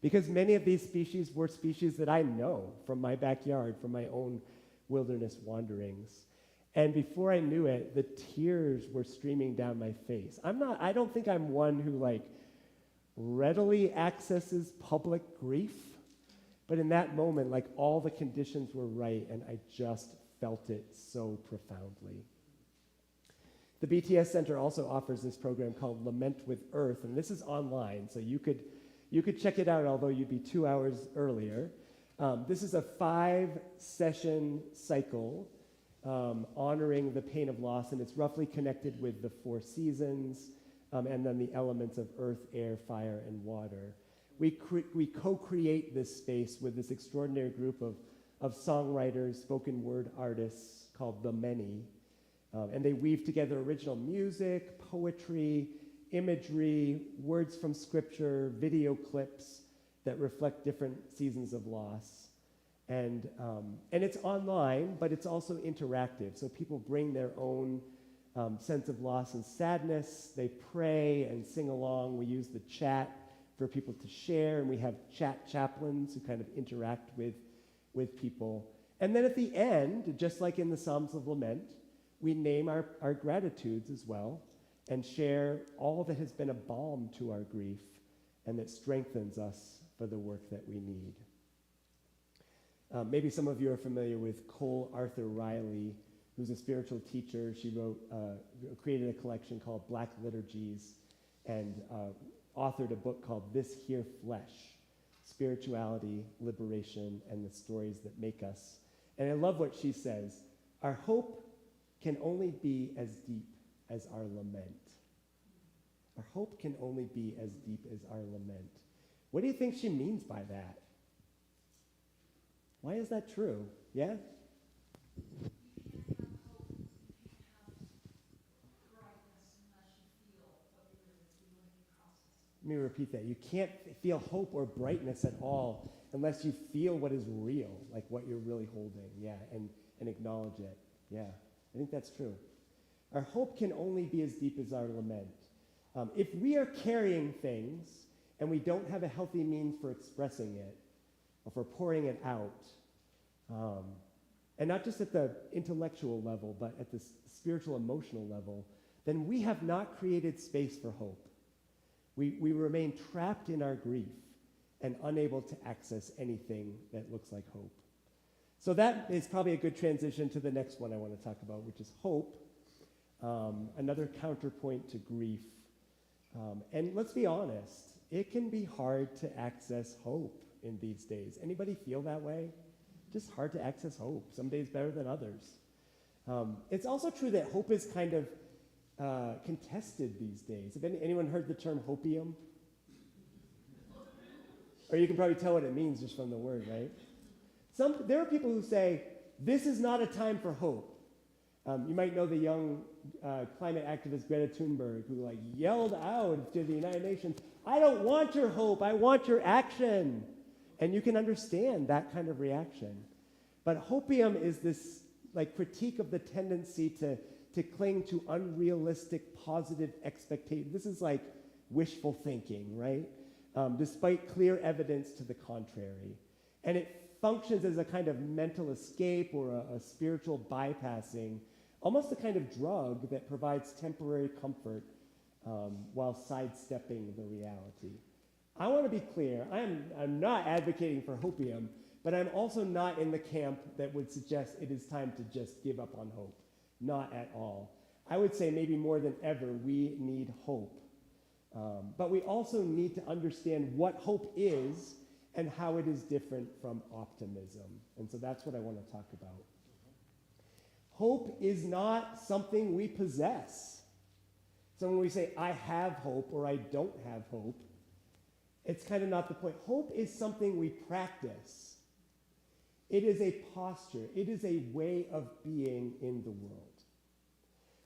Because many of these species were species that I know from my backyard, from my own wilderness wanderings. And before I knew it, the tears were streaming down my face. I don't think I'm one who like readily accesses public grief, but in that moment, like all the conditions were right, and I just felt it so profoundly. The BTS Center also offers this program called Lament with Earth, and this is online, so you could check it out, although you'd be 2 hours earlier. This is a 5-session cycle honoring the pain of loss, and it's roughly connected with the 4 seasons, and then the elements of earth, air, fire, and water. We co-create this space with this extraordinary group of songwriters, spoken word artists called The Many, and they weave together original music, poetry, imagery, words from scripture, video clips that reflect different seasons of loss. And it's online, but it's also interactive. So people bring their own sense of loss and sadness. They pray and sing along. We use the chat for people to share, and we have chat chaplains who kind of interact with people. And then at the end, just like in the Psalms of Lament, we name our gratitudes as well and share all that has been a balm to our grief and that strengthens us for the work that we need. Maybe some of you are familiar with Cole Arthur Riley, who's a spiritual teacher. She created a collection called Black Liturgies and authored a book called This Here Flesh, Spirituality, Liberation, and the Stories That Make Us. And I love what she says. Our hope can only be as deep as our lament. Our hope can only be as deep as our lament. What do you think she means by that? Why is that true? Yeah? Let me repeat that. You can't feel hope or brightness at all unless you feel what is real, like what you're really holding, yeah, and acknowledge it. Yeah, I think that's true. Our hope can only be as deep as our lament. If we are carrying things and we don't have a healthy means for expressing it, or for pouring it out, and not just at the intellectual level, but at the spiritual, emotional level, then we have not created space for hope. We remain trapped in our grief and unable to access anything that looks like hope. So that is probably a good transition to the next one I want to talk about, which is hope, another counterpoint to grief. And let's be honest, it can be hard to access hope in these days. Anybody feel that way? Just hard to access hope. Some days better than others. It's also true that hope is kind of contested these days. Have anyone heard the term hopium? Or you can probably tell what it means just from the word, right? There are people who say, this is not a time for hope. You might know the young climate activist Greta Thunberg, who yelled out to the United Nations, I don't want your hope, I want your action. And you can understand that kind of reaction. But hopium is this critique of the tendency to cling to unrealistic positive expectations. This is like wishful thinking, right? Despite clear evidence to the contrary. And it functions as a kind of mental escape or a spiritual bypassing, almost a kind of drug that provides temporary comfort while sidestepping the reality. I want to be clear, I'm not advocating for hopium, but I'm also not in the camp that would suggest it is time to just give up on hope. Not at all. I would say maybe more than ever, we need hope. But we also need to understand what hope is and how it is different from optimism. And so that's what I want to talk about. Hope is not something we possess. So when we say, I have hope or I don't have hope, it's kind of not the point. Hope is something we practice. It is a posture. It is a way of being in the world.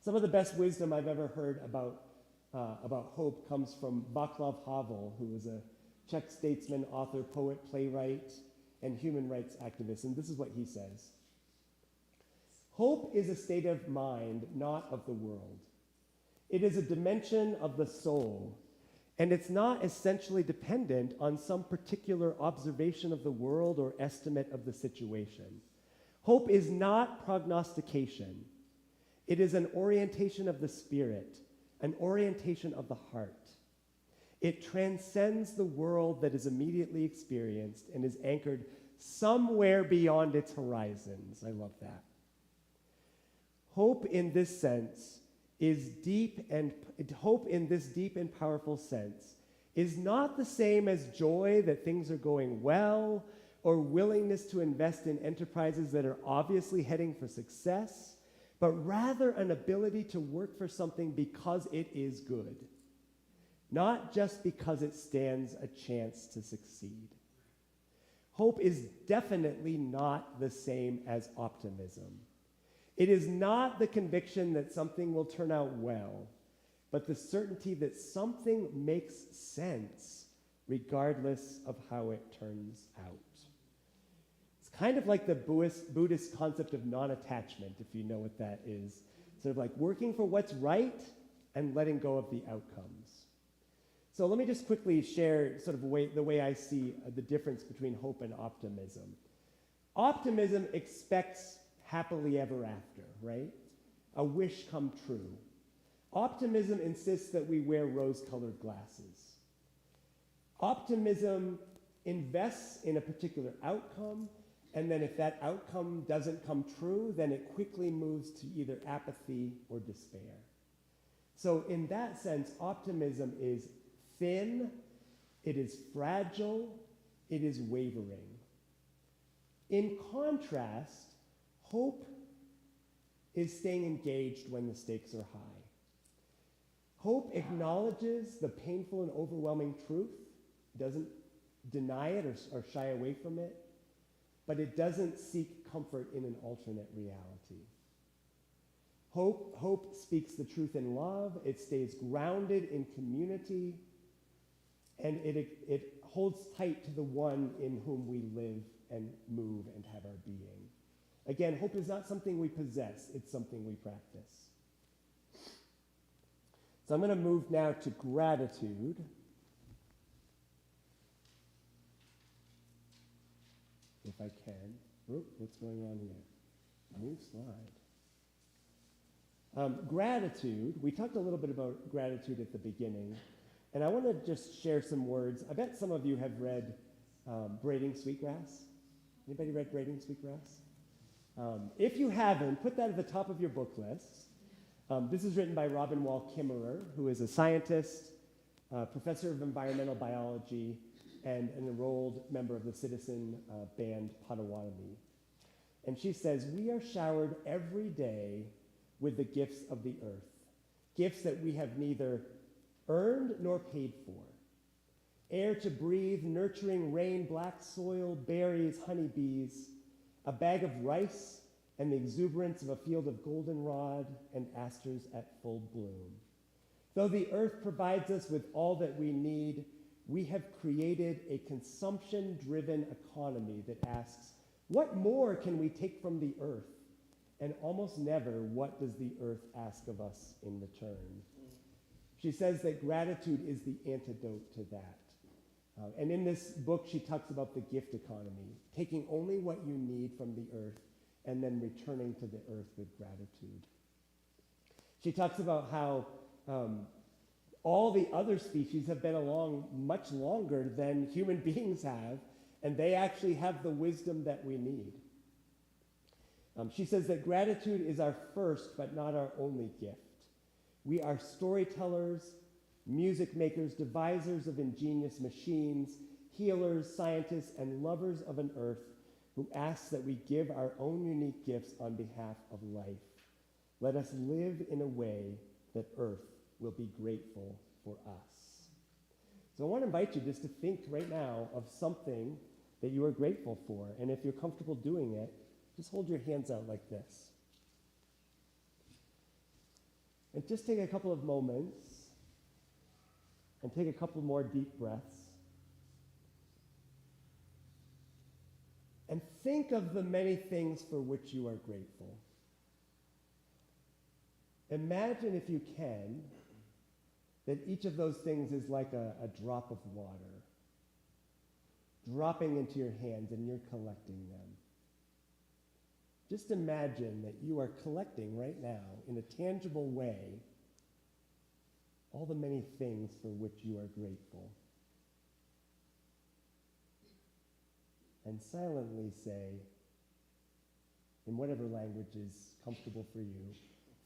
Some of the best wisdom I've ever heard about hope comes from Václav Havel, who was a Czech statesman, author, poet, playwright, and human rights activist. And this is what he says. Hope is a state of mind, not of the world. It is a dimension of the soul, and it's not essentially dependent on some particular observation of the world or estimate of the situation. Hope is not prognostication. It is an orientation of the spirit, an orientation of the heart. It transcends the world that is immediately experienced and is anchored somewhere beyond its horizons. I love that. Hope in this sense is hope in this deep and powerful sense is not the same as joy that things are going well or willingness to invest in enterprises that are obviously heading for success, but rather an ability to work for something because it is good, not just because it stands a chance to succeed. Hope is definitely not the same as optimism. It is not the conviction that something will turn out well, but the certainty that something makes sense regardless of how it turns out. It's kind of like the Buddhist concept of non-attachment, if you know what that is. Sort of like working for what's right and letting go of the outcomes. So let me just quickly share sort of the way I see the difference between hope and optimism. Optimism expects happily ever after, right? A wish come true. Optimism insists that we wear rose-colored glasses. Optimism invests in a particular outcome, and then if that outcome doesn't come true, then it quickly moves to either apathy or despair. So in that sense, optimism is thin, it is fragile, it is wavering. In contrast, hope is staying engaged when the stakes are high. Hope acknowledges the painful and overwhelming truth, doesn't deny it or shy away from it, but it doesn't seek comfort in an alternate reality. Hope speaks the truth in love, it stays grounded in community, and it holds tight to the one in whom we live and move and have our being. Again, hope is not something we possess, it's something we practice. So I'm going to move now to gratitude. If I can. What's going on here? New slide. Gratitude. We talked a little bit about gratitude at the beginning, and I want to just share some words. I bet some of you have read Braiding Sweetgrass. Anybody read Braiding Sweetgrass? If you haven't, put that at the top of your book list. This is written by Robin Wall Kimmerer, who is a scientist, professor of environmental biology, and an enrolled member of the citizen band Potawatomi. And she says, "We are showered every day with the gifts of the earth, gifts that we have neither earned nor paid for. Air to breathe, nurturing rain, black soil, berries, honeybees, a bag of rice, and the exuberance of a field of goldenrod and asters at full bloom. Though the earth provides us with all that we need, we have created a consumption-driven economy that asks, what more can we take from the earth? And almost never, what does the earth ask of us in return?" She says that gratitude is the antidote to that. And in this book, she talks about the gift economy, taking only what you need from the earth and then returning to the earth with gratitude. She talks about how all the other species have been along much longer than human beings have, and they actually have the wisdom that we need. She says that gratitude is our first but not our only gift. We are storytellers, music makers, devisers of ingenious machines, healers, scientists, and lovers of an earth who asks that we give our own unique gifts on behalf of life. Let us live in a way that earth will be grateful for us. So I want to invite you just to think right now of something that you are grateful for. And if you're comfortable doing it, just hold your hands out like this. And just take a couple of moments and take a couple more deep breaths. And think of the many things for which you are grateful. Imagine, if you can, that each of those things is like a drop of water dropping into your hands and you're collecting them. Just imagine that you are collecting right now in a tangible way all the many things for which you are grateful. And silently say, in whatever language is comfortable for you,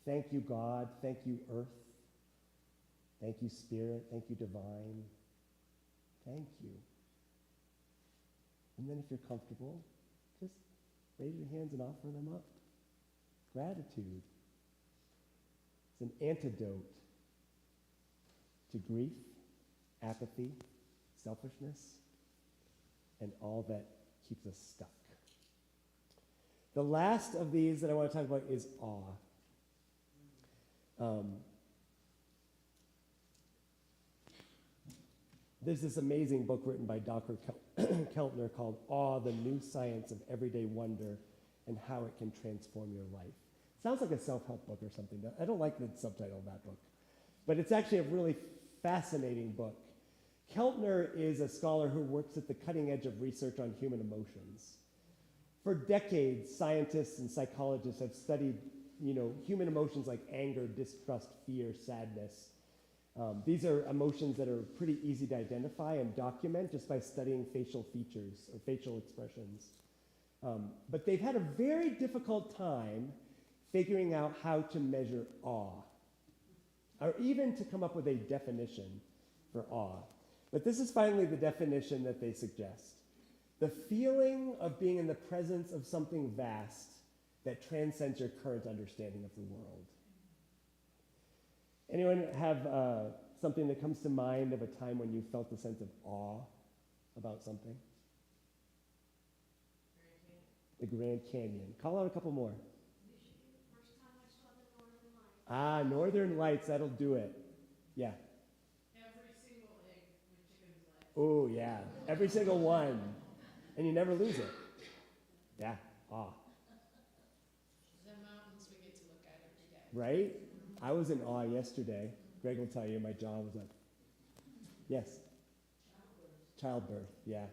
thank you, God. Thank you, earth. Thank you, Spirit. Thank you, divine. Thank you. And then if you're comfortable, just raise your hands and offer them up. Gratitude. It's an antidote to grief, apathy, selfishness, and all that keeps us stuck. The last of these that I want to talk about is awe. There's this amazing book written by Dr. Keltner called Awe, the New Science of Everyday Wonder and How It Can Transform Your Life. Sounds like a self-help book or something. I don't like the subtitle of that book. But it's actually a really fascinating book. Keltner is a scholar who works at the cutting edge of research on human emotions. For decades, scientists and psychologists have studied, human emotions like anger, distrust, fear, sadness. These are emotions that are pretty easy to identify and document just by studying facial features or facial expressions. But they've had a very difficult time figuring out how to measure awe, or even to come up with a definition for awe. But this is finally the definition that they suggest. The feeling of being in the presence of something vast that transcends your current understanding of the world. Anyone have something that comes to mind of a time when you felt a sense of awe about something? The Grand Canyon. Call out a couple more.
First time I saw the Northern Lights.
Northern Lights, that'll do it. Yeah.
Every single egg with chicken's legs.
Oh, yeah. Every single one. And you never lose it. Yeah. Awe.
The mountains we get to look at every day.
Right? I was in awe yesterday. Greg will tell you my jaw was up. Yes? Childbirth, yeah.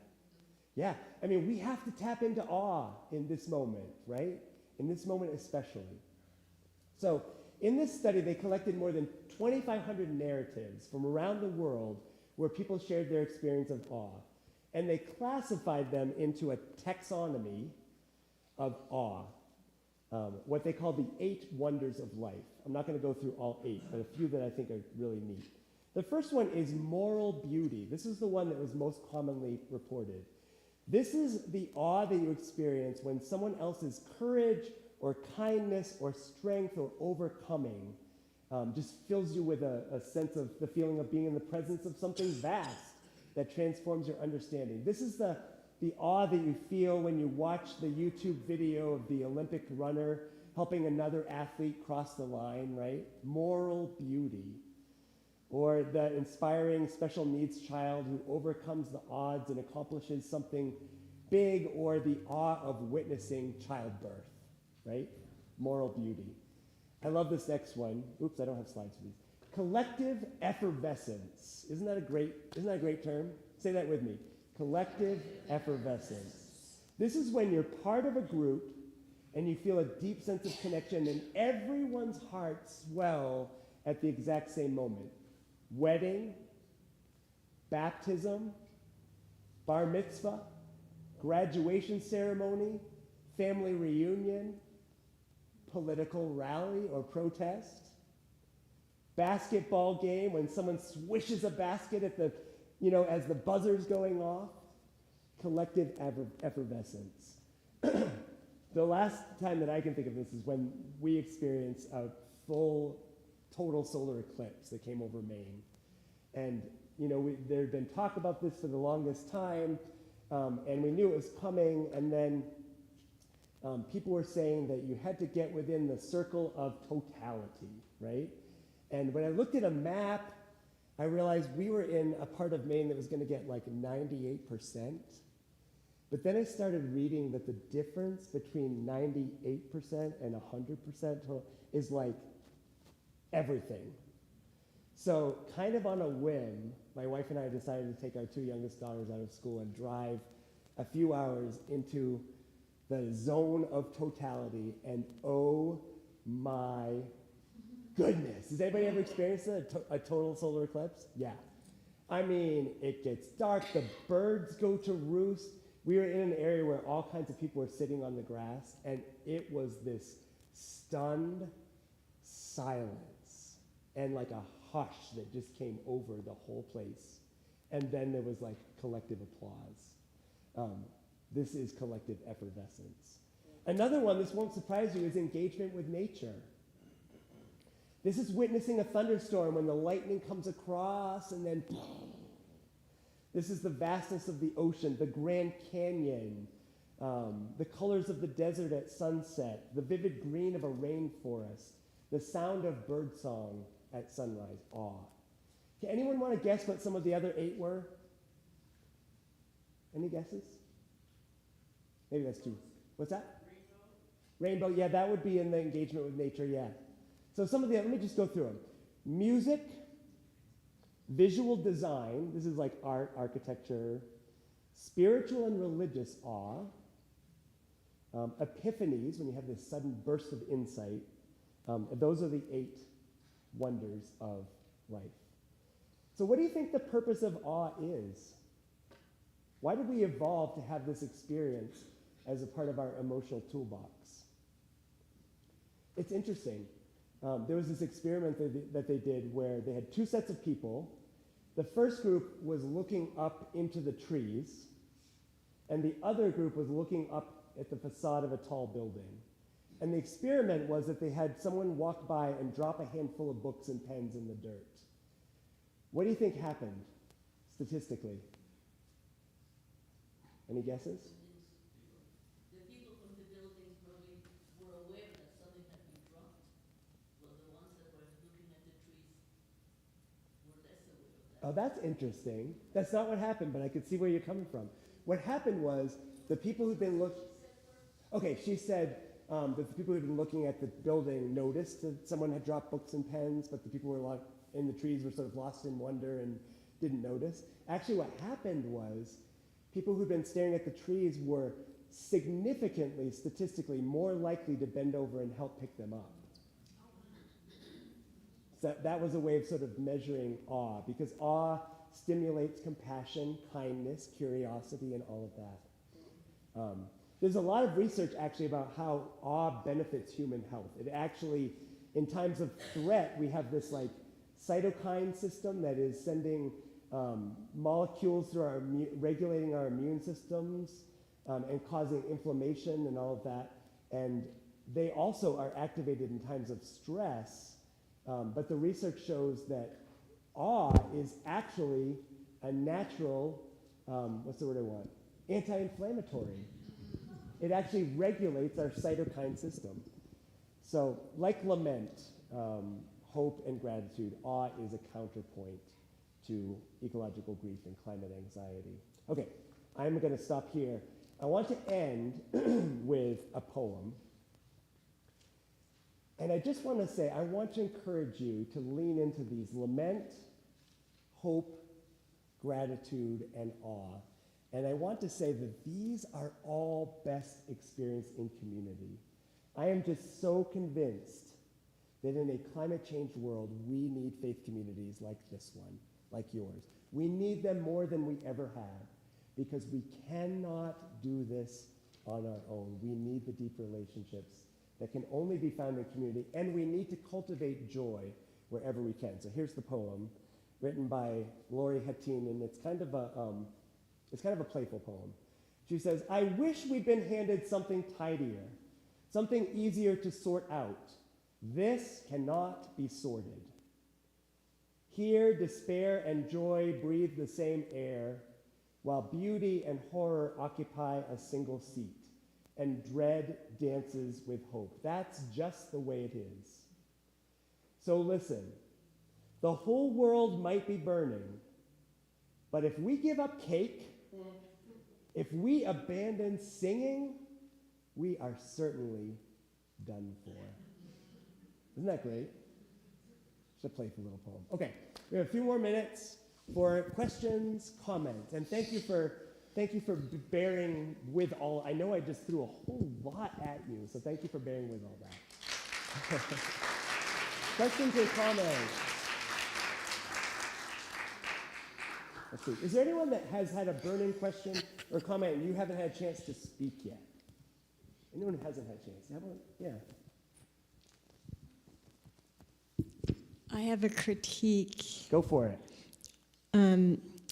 Yeah, I mean, we have to tap into awe in this moment, right? In this moment especially. So, in this study, they collected more than 2,500 narratives from around the world where people shared their experience of awe. And they classified them into a taxonomy of awe. What they call the 8 wonders of life. I'm not going to go through all 8, but a few that I think are really neat. The first one is moral beauty. This is the one that was most commonly reported. This is the awe that you experience when someone else's courage or kindness or strength or overcoming just fills you with a sense of the feeling of being in the presence of something vast that transforms your understanding. This is the awe that you feel when you watch the YouTube video of the Olympic runner helping another athlete cross the line, right? Moral beauty. Or the inspiring special needs child who overcomes the odds and accomplishes something big, or the awe of witnessing childbirth, right? Moral beauty. I love this next one. Oops, I don't have slides for these. Collective effervescence. Isn't that a great term? Say that with me. Collective effervescence. This is when you're part of a group and you feel a deep sense of connection and everyone's hearts swell at the exact same moment. Wedding, baptism, bar mitzvah, graduation ceremony, family reunion, political rally or protest, basketball game when someone swishes a basket at the, as the buzzer's going off. Collective effervescence. The last time that I can think of this is when we experienced a full, total solar eclipse that came over Maine. And, there had been talk about this for the longest time, and we knew it was coming, and then people were saying that you had to get within the circle of totality, right? And when I looked at a map, I realized we were in a part of Maine that was going to get like 98%. But then I started reading that the difference between 98% and 100% is like everything. So kind of on a whim, my wife and I decided to take our two youngest daughters out of school and drive a few hours into the zone of totality, and oh my goodness. Has anybody ever experienced a total solar eclipse? Yeah. I mean, it gets dark, the birds go to roost. We were in an area where all kinds of people were sitting on the grass, and it was this stunned silence and like a hush that just came over the whole place. And then there was like collective applause. This is collective effervescence. Another one, this won't surprise you, is engagement with nature. This is witnessing a thunderstorm when the lightning comes across and then this is the vastness of the ocean, the Grand Canyon, the colors of the desert at sunset, the vivid green of a rainforest, the sound of birdsong at sunrise, awe. Can anyone want to guess what some of the other 8 were? Any guesses? Maybe that's 2. What's that? Rainbow, yeah, that would be in the engagement with nature, yeah. So some of the, let me just go through them. Music, visual design, this is like art, architecture, spiritual and religious awe, epiphanies, when you have this sudden burst of insight. Those are the 8 wonders of life. So what do you think the purpose of awe is? Why did we evolve to have this experience as a part of our emotional toolbox? It's interesting. There was this experiment that they did where they had 2 sets of people. The first group was looking up into the trees, and the other group was looking up at the facade of a tall building. And the experiment was that they had someone walk by and drop a handful of books and pens in the dirt. What do you think happened statistically? Any guesses?
The people from the buildings probably were aware that something had been dropped, while the ones that were looking at the trees were less aware of that.
Oh, that's interesting. That's not what happened, but I could see where you're coming from. What happened was the people who'd been looking... Okay, she said that the people who'd been looking at the building noticed that someone had dropped books and pens, but the people who were in the trees were sort of lost in wonder and didn't notice. Actually, what happened was people who'd been staring at the trees were significantly, statistically, more likely to bend over and help pick them up. So that was a way of sort of measuring awe, because awe stimulates compassion, kindness, curiosity, and all of that. There's a lot of research actually about how awe benefits human health. It actually, in times of threat, we have this like cytokine system that is sending molecules through our regulating our immune systems and causing inflammation and all of that. And they also are activated in times of stress. But the research shows that awe is actually a natural, what's the word I want? Anti-inflammatory. It actually regulates our cytokine system. So like lament, hope and gratitude, awe is a counterpoint to ecological grief and climate anxiety. Okay, I'm going to stop here. I want to end with a poem. And I just want to say, I want to encourage you to lean into these: lament, hope, gratitude, and awe. And I want to say that these are all best experienced in community. I am just so convinced that in a climate change world, we need faith communities like this one, like yours. We need them more than we ever have, because we cannot do this on our own. We need the deep relationships that can only be found in community, and we need to cultivate joy wherever we can. So here's the poem, written by Lori Hattin, and it's kind of a playful poem. She says, "I wish we'd been handed something tidier, something easier to sort out. This cannot be sorted. Here, despair and joy breathe the same air, while beauty and horror occupy a single seat, and dread dances with hope. That's just the way it is. So listen, the whole world might be burning, but if we give up cake, if we abandon singing, we are certainly done for." Isn't that great? Just a playful little poem. Okay, we have a few more minutes for questions, comments, and thank you for bearing with all. I know I just threw a whole lot at you, so thank you for bearing with all that. Questions or comments? Let's see. Is there anyone that has had a burning question or comment and you haven't had a chance to speak yet? Anyone who hasn't had a chance? You have one? Yeah.
I have a critique.
Go for it.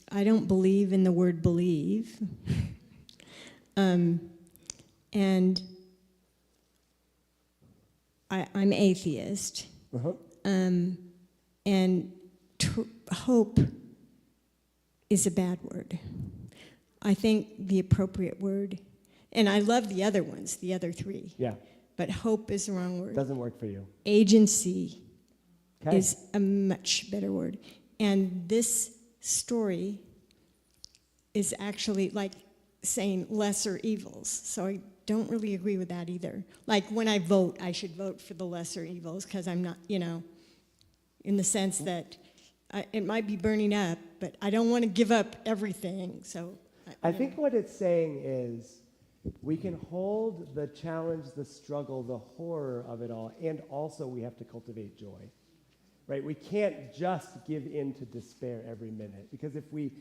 I don't believe in the word believe. And I'm atheist.
Uh-huh.
And hope is a bad word. I think the appropriate word, and I love the other ones, the other three.
Yeah.
But hope is the wrong word.
Doesn't work for you.
Agency
Okay.
is a much better word. And this story is actually like saying lesser evils. So I don't really agree with that either. Like when I vote, I should vote for the lesser evils because I'm not, in the sense that it might be burning up, but I don't want to give up everything. So
I think what it's saying is we can hold the challenge, the struggle, the horror of it all, and also we have to cultivate joy. Right? We can't just give in to despair every minute, because if we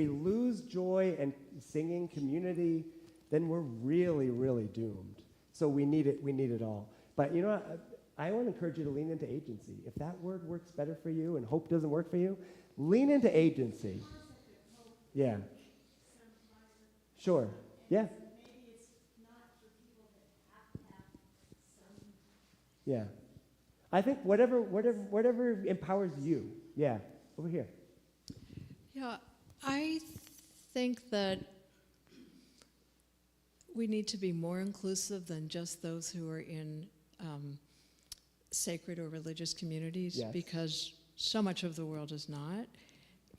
lose joy and singing community, then we're really, really doomed. So we need it all. But you know what? I want to encourage you to lean into agency. If that word works better for you and hope doesn't work for you, lean into agency. Yeah. Sure. Yeah. Yeah. I think whatever empowers you. Yeah, over here.
Yeah, I think that we need to be more inclusive than just those who are in sacred or religious communities,
Yes.
because so much of the world is not.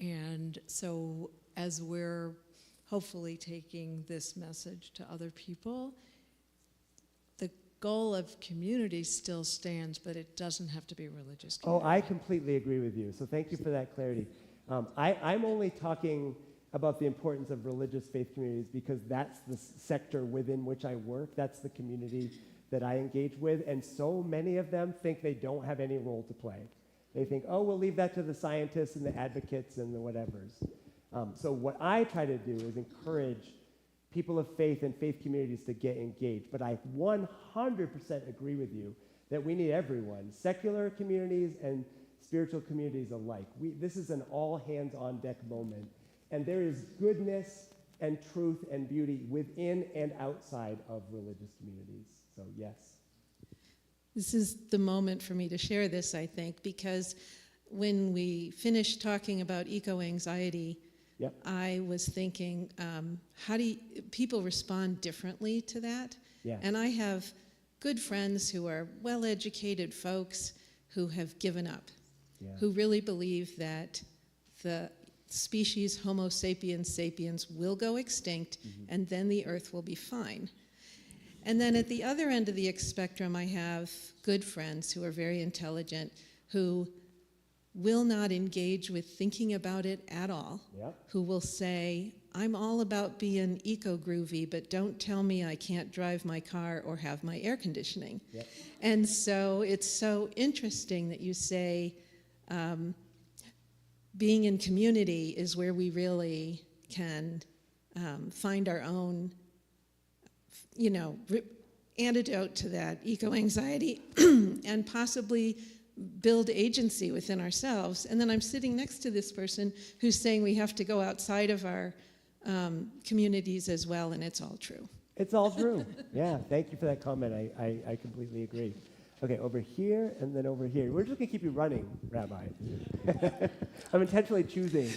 And so as we're hopefully taking this message to other people, the goal of community still stands, but it doesn't have to be religious community.
Oh, I completely agree with you. So thank you for that clarity. I'm only talking about the importance of religious faith communities because that's the sector within which I work. That's the community that I engage with. And so many of them think they don't have any role to play. They think, oh, we'll leave that to the scientists and the advocates and the whatevers. So what I try to do is encourage people of faith and faith communities to get engaged. But I 100% agree with you that we need everyone, secular communities and spiritual communities alike. This is an all-hands-on-deck moment. And there is goodness and truth and beauty within and outside of religious communities. So yes.
This is the moment for me to share this, I think, because when we finished talking about eco-anxiety,
yep.
I was thinking, how do people respond differently to that?
Yeah.
And I have good friends who are well-educated folks who have given up, who really believe that the species Homo sapiens sapiens will go extinct, and then the earth will be fine. And then at the other end of the spectrum, I have good friends who are very intelligent, who
will not engage with thinking about it at all, who will say, I'm all about being eco-groovy, but don't tell me I can't drive my car or have my air conditioning. And so it's so interesting that you say being in community is where we really can find our own, antidote to that eco-anxiety and possibly build agency within ourselves. And then I'm sitting next to this person who's saying we have to go outside of our communities as well, and it's all true.
It's all true. Yeah, thank you for that comment. I completely agree. Okay, over here and then over here. We're just going to keep you running, Rabbi. I'm intentionally choosing.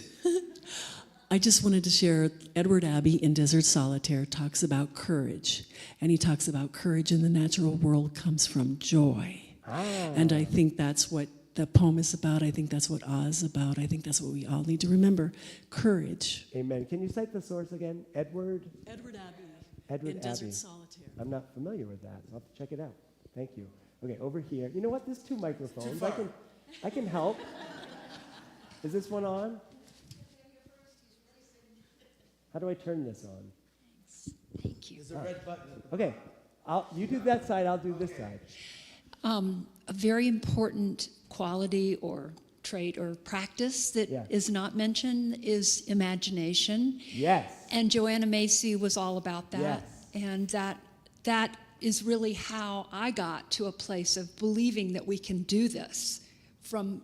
I just wanted to share, Edward Abbey in Desert Solitaire talks about courage, and he talks about courage in the natural world comes from joy. And I think that's what the poem is about. I think that's what Oz is about. I think that's what we all need to remember, courage.
Amen. Can you cite the source again? Edward
Abbey
in
Desert Solitaire.
I'm not familiar with that, so I'll have to check it out. Thank you. Okay, over here. You know what? There's two microphones. I can help. Is this one on? How do I turn this on?
Thank you.
There's a red button.
Okay, you do that side, I'll do this side.
A very important quality or trait or practice that is not mentioned is imagination.
Yes.
And Joanna Macy was all about that.
Yes.
And that is really how I got to a place of believing that we can do this, from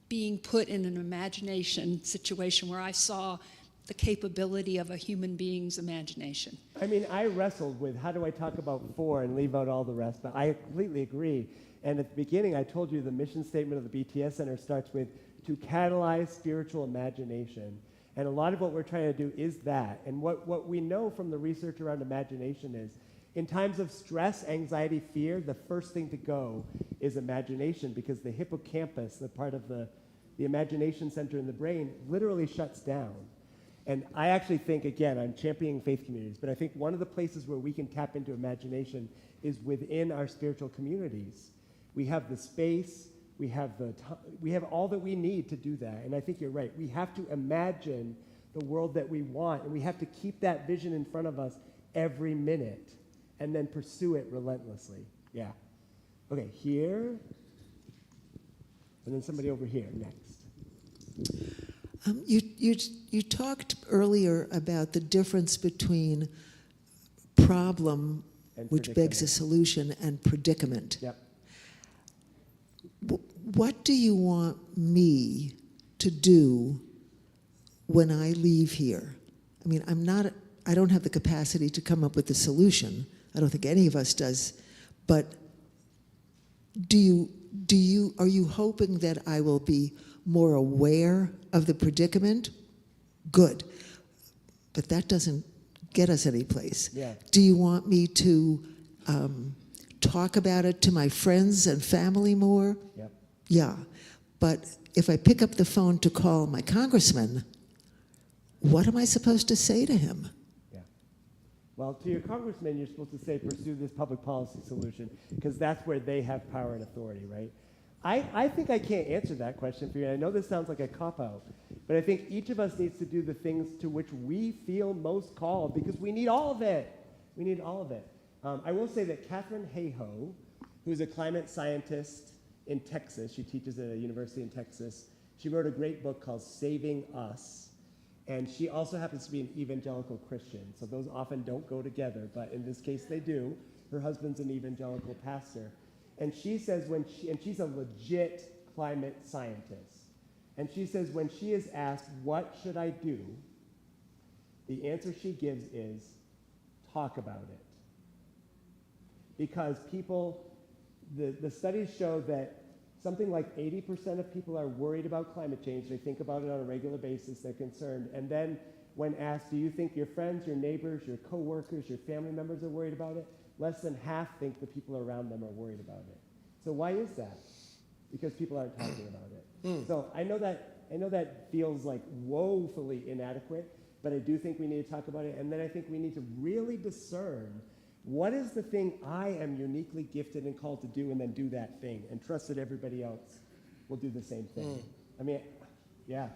being put in an imagination situation where I saw the capability of a human being's imagination.
I mean, I wrestled with how do I talk about 4 and leave out all the rest, but I completely agree. And at the beginning, I told you the mission statement of the BTS Center starts with to catalyze spiritual imagination. And a lot of what we're trying to do is that. And what we know from the research around imagination is in times of stress, anxiety, fear, the first thing to go is imagination, because the hippocampus, the part of the imagination center in the brain, literally shuts down. And I actually think, again, I'm championing faith communities, but I think one of the places where we can tap into imagination is within our spiritual communities. We have the space, we have all that we need to do that. And I think you're right. We have to imagine the world that we want, and we have to keep that vision in front of us every minute and then pursue it relentlessly. Yeah. Okay, here, and then somebody over here next.
You talked earlier about the difference between problem, which begs a solution, and predicament.
Yep.
What do you want me to do when I leave here? I mean, I don't have the capacity to come up with a solution. I don't think any of us does. But are you hoping that I will be more aware of the predicament? Good. But that doesn't get us any place.
Yeah.
Do you want me to talk about it to my friends and family more?
Yep.
Yeah. But if I pick up the phone to call my congressman, what am I supposed to say to him?
Yeah. Well, to your congressman, you're supposed to say, pursue this public policy solution, because that's where they have power and authority, right? I think I can't answer that question for you. I know this sounds like a cop-out, but I think each of us needs to do the things to which we feel most called, because we need all of it. We need all of it. I will say that Catherine Hayhoe, who's a climate scientist in Texas, she teaches at a university in Texas, she wrote a great book called Saving Us, and she also happens to be an evangelical Christian, so those often don't go together, but in this case they do. Her husband's an evangelical pastor. And she says and she's a legit climate scientist. And she says when she is asked, what should I do? The answer she gives is, talk about it. Because the studies show that something like 80% of people are worried about climate change. They think about it on a regular basis, they're concerned. And then when asked, do you think your friends, your neighbors, your coworkers, your family members are worried about it? Less than half think the people around them are worried about it. So why is that? Because people aren't talking about it. So I know that feels like woefully inadequate, but I do think we need to talk about it. And then I think we need to really discern what is the thing I am uniquely gifted and called to do, and then do that thing and trust that everybody else will do the same thing. I mean, yeah.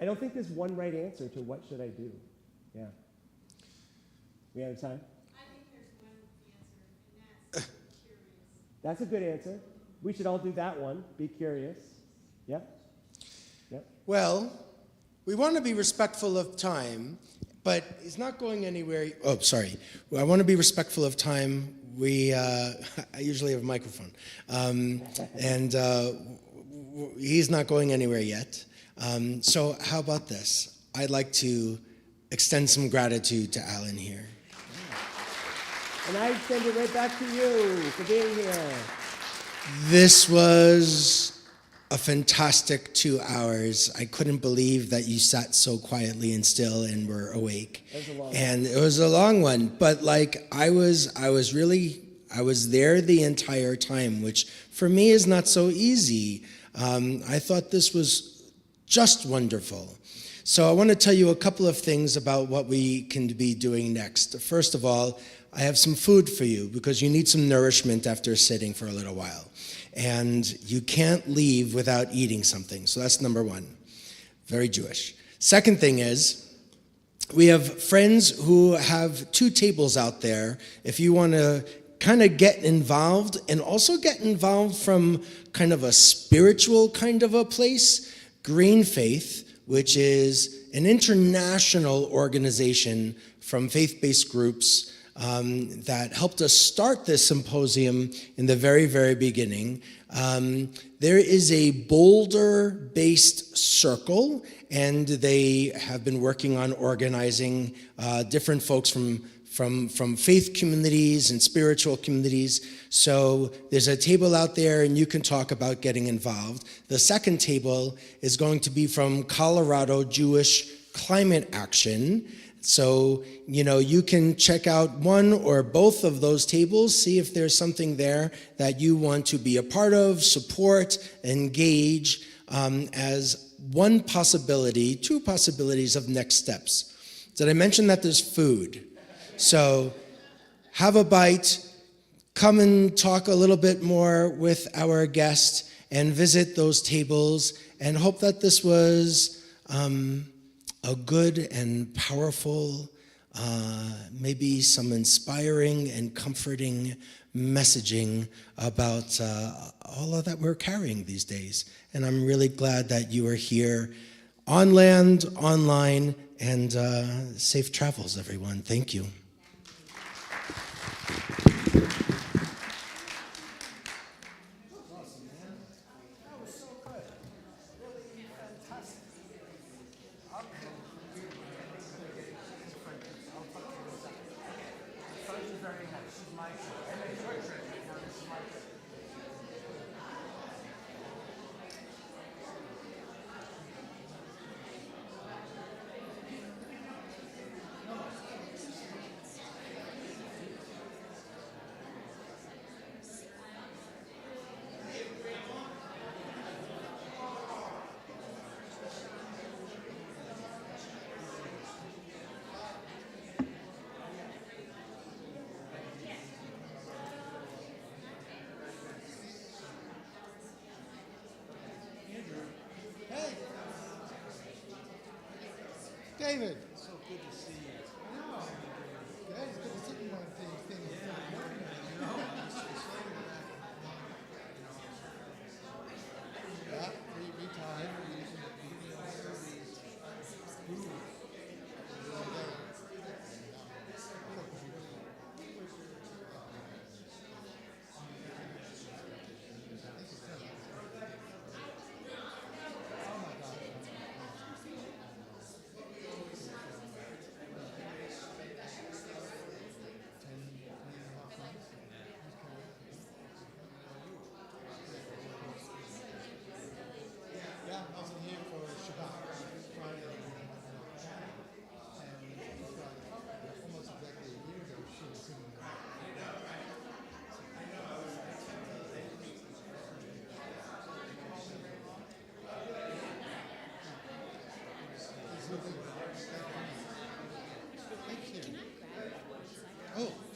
I don't think there's one right answer to what should I do. Yeah. We have time?
I think there's one answer, and that's curious.
That's a good answer. We should all do that one. Be curious. Yep. Yep.
Well, we want to be respectful of time, but it's not going anywhere. Oh, sorry. I want to be respectful of time. I usually have a microphone. He's not going anywhere yet. So how about this? I'd like to extend some gratitude to Alan here.
And I extend it right back to you for being here.
This was a fantastic 2 hours. I couldn't believe that you sat so quietly and still and were awake. And it was a long one, but like I was there the entire time, which for me is not so easy. I thought this was just wonderful. So I want to tell you a couple of things about what we can be doing next. First of all, I have some food for you because you need some nourishment after sitting for a little while. And you can't leave without eating something. So that's number one. Very Jewish. Second thing is, we have friends who have 2 tables out there. If you want to kind of get involved and also get involved from kind of a spiritual kind of a place, Green Faith, which is an international organization from faith-based groups that helped us start this symposium in the very, very beginning. There is a Boulder-based circle, and they have been working on organizing different folks from faith communities and spiritual communities. So there's a table out there, and you can talk about getting involved. The second table is going to be from Colorado Jewish Climate Action. So, you can check out one or both of those tables, see if there's something there that you want to be a part of, support, engage as one possibility, 2 possibilities of next steps. Did I mention that there's food? So have a bite, come and talk a little bit more with our guest and visit those tables, and hope that this was a good and powerful, maybe some inspiring and comforting messaging about all of that we're carrying these days. And I'm really glad that you are here on land, online, and safe travels, everyone. Thank you.
David. So good to see you. I know. Good. It's good to see you on things. Yeah, we time. Yeah, I was in here for Shabbat, Friday, and almost exactly a year ago, she was sitting there. Thank you. Oh.